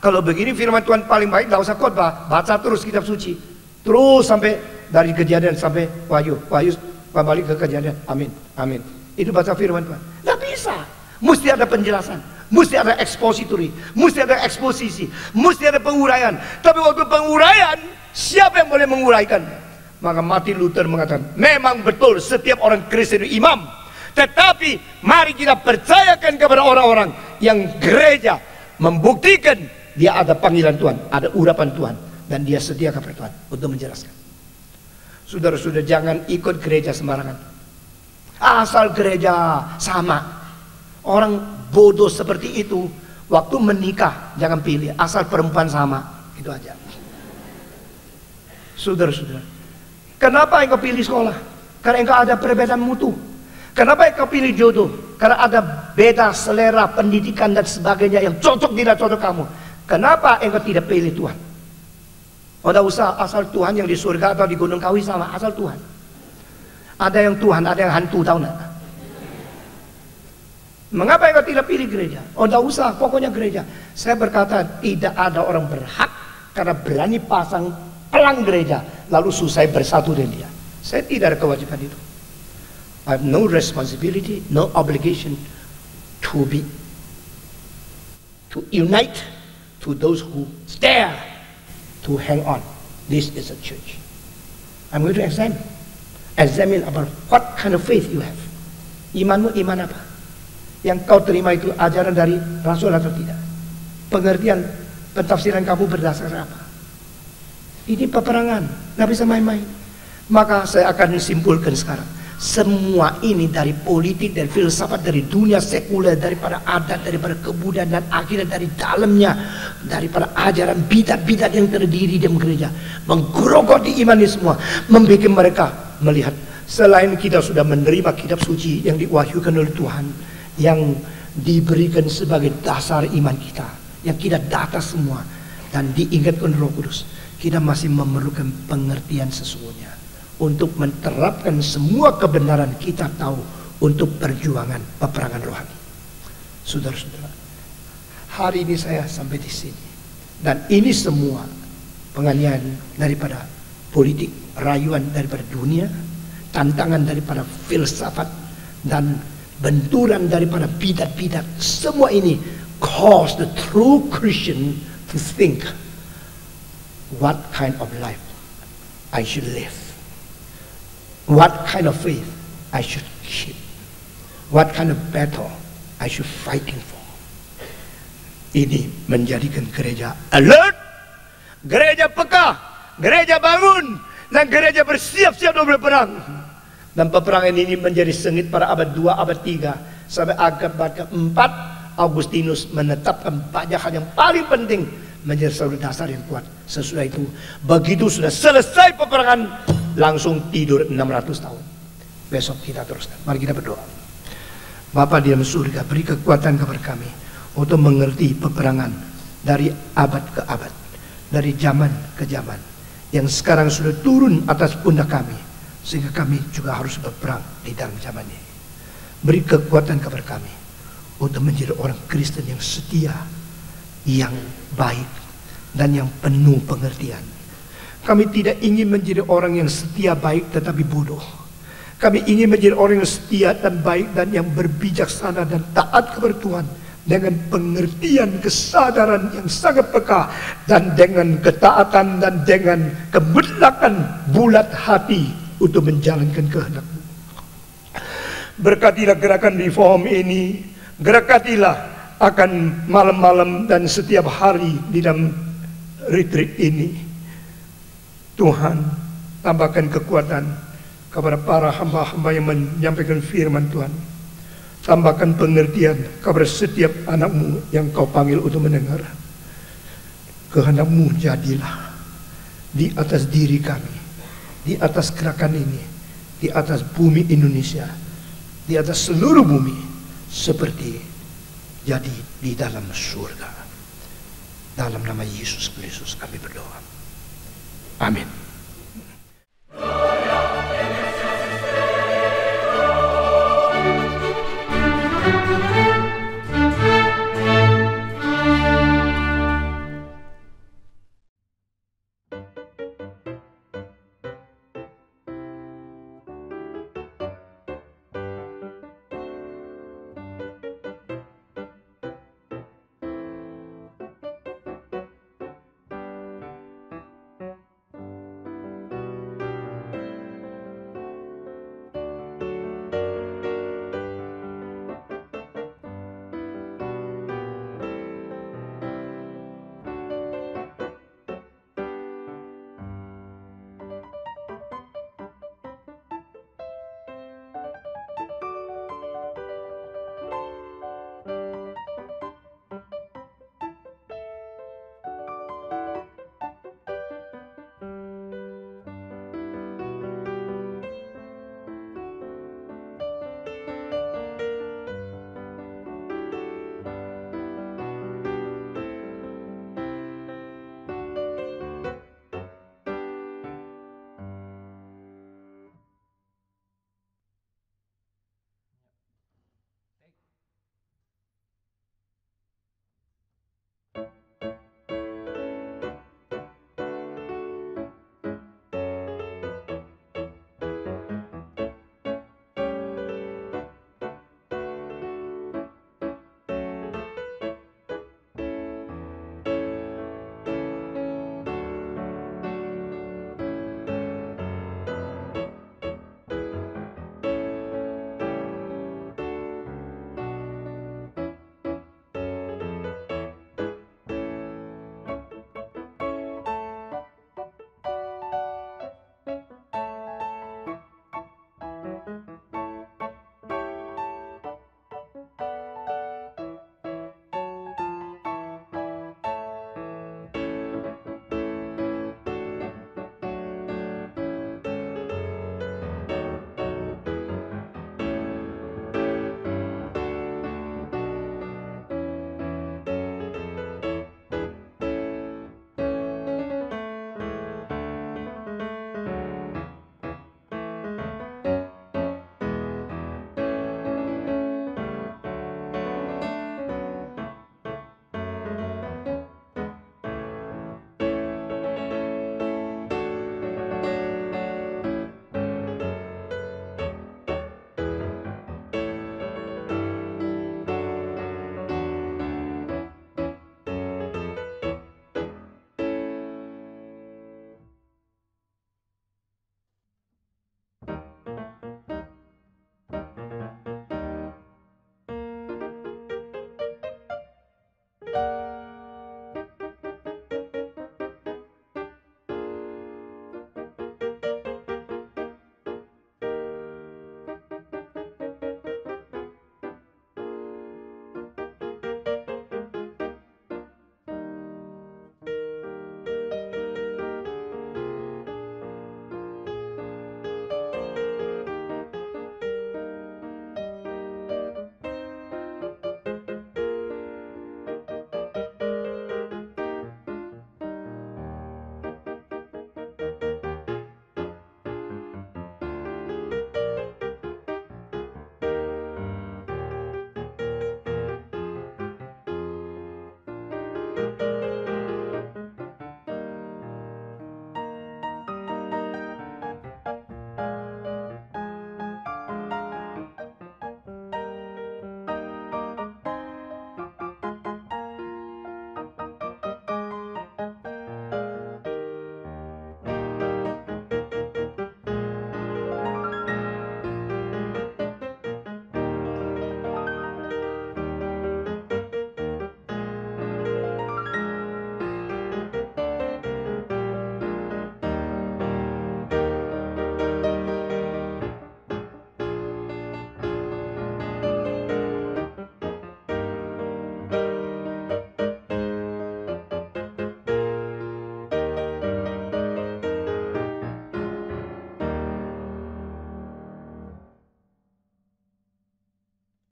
Speaker 1: Kalau begini firman Tuhan paling baik, tidak usah khotbah, baca terus kitab suci, terus sampai dari Kejadian sampai Wahyu kembali ke Kejadian, amin. Itu baca firman Tuhan. Tidak bisa, mesti ada penjelasan, mesti ada expository, mesti ada eksposisi, mesti ada penguraian. Tapi waktu penguraian, siapa yang boleh menguraikan? Maka Martin Luther mengatakan, memang betul setiap orang Kristen itu imam, tetapi mari kita percayakan kepada orang-orang yang gereja membuktikan dia ada panggilan Tuhan, ada urapan Tuhan, dan dia sedia kepada Tuhan untuk menjelaskan. Saudara-saudara, jangan ikut gereja sembarangan. Asal gereja sama. Orang bodoh seperti itu, waktu menikah jangan pilih, asal perempuan sama, itu aja. Saudara-saudara, kenapa engkau pilih sekolah? Karena engkau ada perbedaan mutu. Kenapa engkau pilih jodoh? Karena ada beda selera pendidikan dan sebagainya yang cocok tidak cocok kamu. Kenapa engkau tidak pilih Tuhan? Tidak usah asal Tuhan yang di surga atau di Gunung Kawi sama, asal Tuhan. Ada yang Tuhan, ada yang hantu, tahu enggak? Mengapa engkau tidak pilih gereja? Tidak usah, pokoknya gereja. Saya berkata tidak ada orang berhak karena berani pasang pelang gereja lalu susah bersatu dengan dia. Saya tidak ada kewajiban itu. I have no responsibility, no obligation to unite to those who dare to hang on. This is a church. I'm going to examine about what kind of faith you have. Imanmu iman apa? Yang kau terima itu ajaran dari Rasul atau tidak? Pengertian pentafsiran kamu berdasarkan apa? Ini peperangan, nggak bisa main-main. Maka saya akan simpulkan sekarang. Semua ini dari politik, dari filsafat, dari dunia sekuler, daripada adat, daripada kebudayaan, dan akhirnya dari dalamnya, daripada ajaran bidat-bidat yang terdiri dalam gereja, menggerogoti iman ini semua, membuat mereka melihat Selain kita sudah menerima kitab suci yang diwahyukan oleh Tuhan, yang diberikan sebagai dasar iman kita, yang kita data semua dan diingatkan Roh Kudus, kita masih memerlukan pengertian sesungguhnya untuk menerapkan semua kebenaran kita tahu untuk perjuangan peperangan rohani. Saudara-saudara, hari ini saya sampai di sini, dan ini semua penganiayaan daripada politik, rayuan daripada dunia, tantangan daripada filsafat, dan benturan daripada bidat-bidat. Semua ini cause the true Christian to think, what kind of life I should live, what kind of faith I should keep, what kind of battle I should fighting for. Ini menjadikan gereja alert, gereja peka, gereja bangun, dan gereja bersiap-siap untuk berperang. Dan peperangan ini menjadi sengit pada abad 2, abad 3, sampai abad ke-4 Augustinus menetapkan banyak hal yang paling penting menjadi satu dasar yang kuat. Sesudah itu, begitu sudah selesai peperangan, langsung tidur 600 tahun. Besok kita teruskan. Mari kita berdoa. Bapa di dalam surga, beri kekuatan kepada kami untuk mengerti peperangan dari abad ke abad, dari zaman ke zaman, yang sekarang sudah turun atas pundak kami, sehingga kami juga harus berperang di dalam zaman ini. Beri kekuatan kepada kami untuk menjadi orang Kristen yang setia, yang baik, dan yang penuh pengertian. Kami tidak ingin menjadi orang yang setia, baik, tetapi bodoh. Kami ingin menjadi orang yang setia dan baik dan yang berbijaksana dan taat kepada Tuhan, dengan pengertian, kesadaran yang sangat peka, dan dengan ketaatan dan dengan kemutlakan bulat hati untuk menjalankan kehendak-Mu. Berkatilah gerakan reform ini, berkatilah akan malam-malam dan setiap hari di dalam retreat ini. Tuhan, tambahkan kekuatan kepada para hamba-hamba yang menyampaikan firman Tuhan. Tambahkan pengertian kepada setiap anak-Mu yang Kau panggil untuk mendengar. Kehendak-Mu jadilah di atas diri kami, di atas gerakan ini, di atas bumi Indonesia, di atas seluruh bumi, seperti jadi di dalam surga. Dalam nama Yesus Kristus kami berdoa. Amin.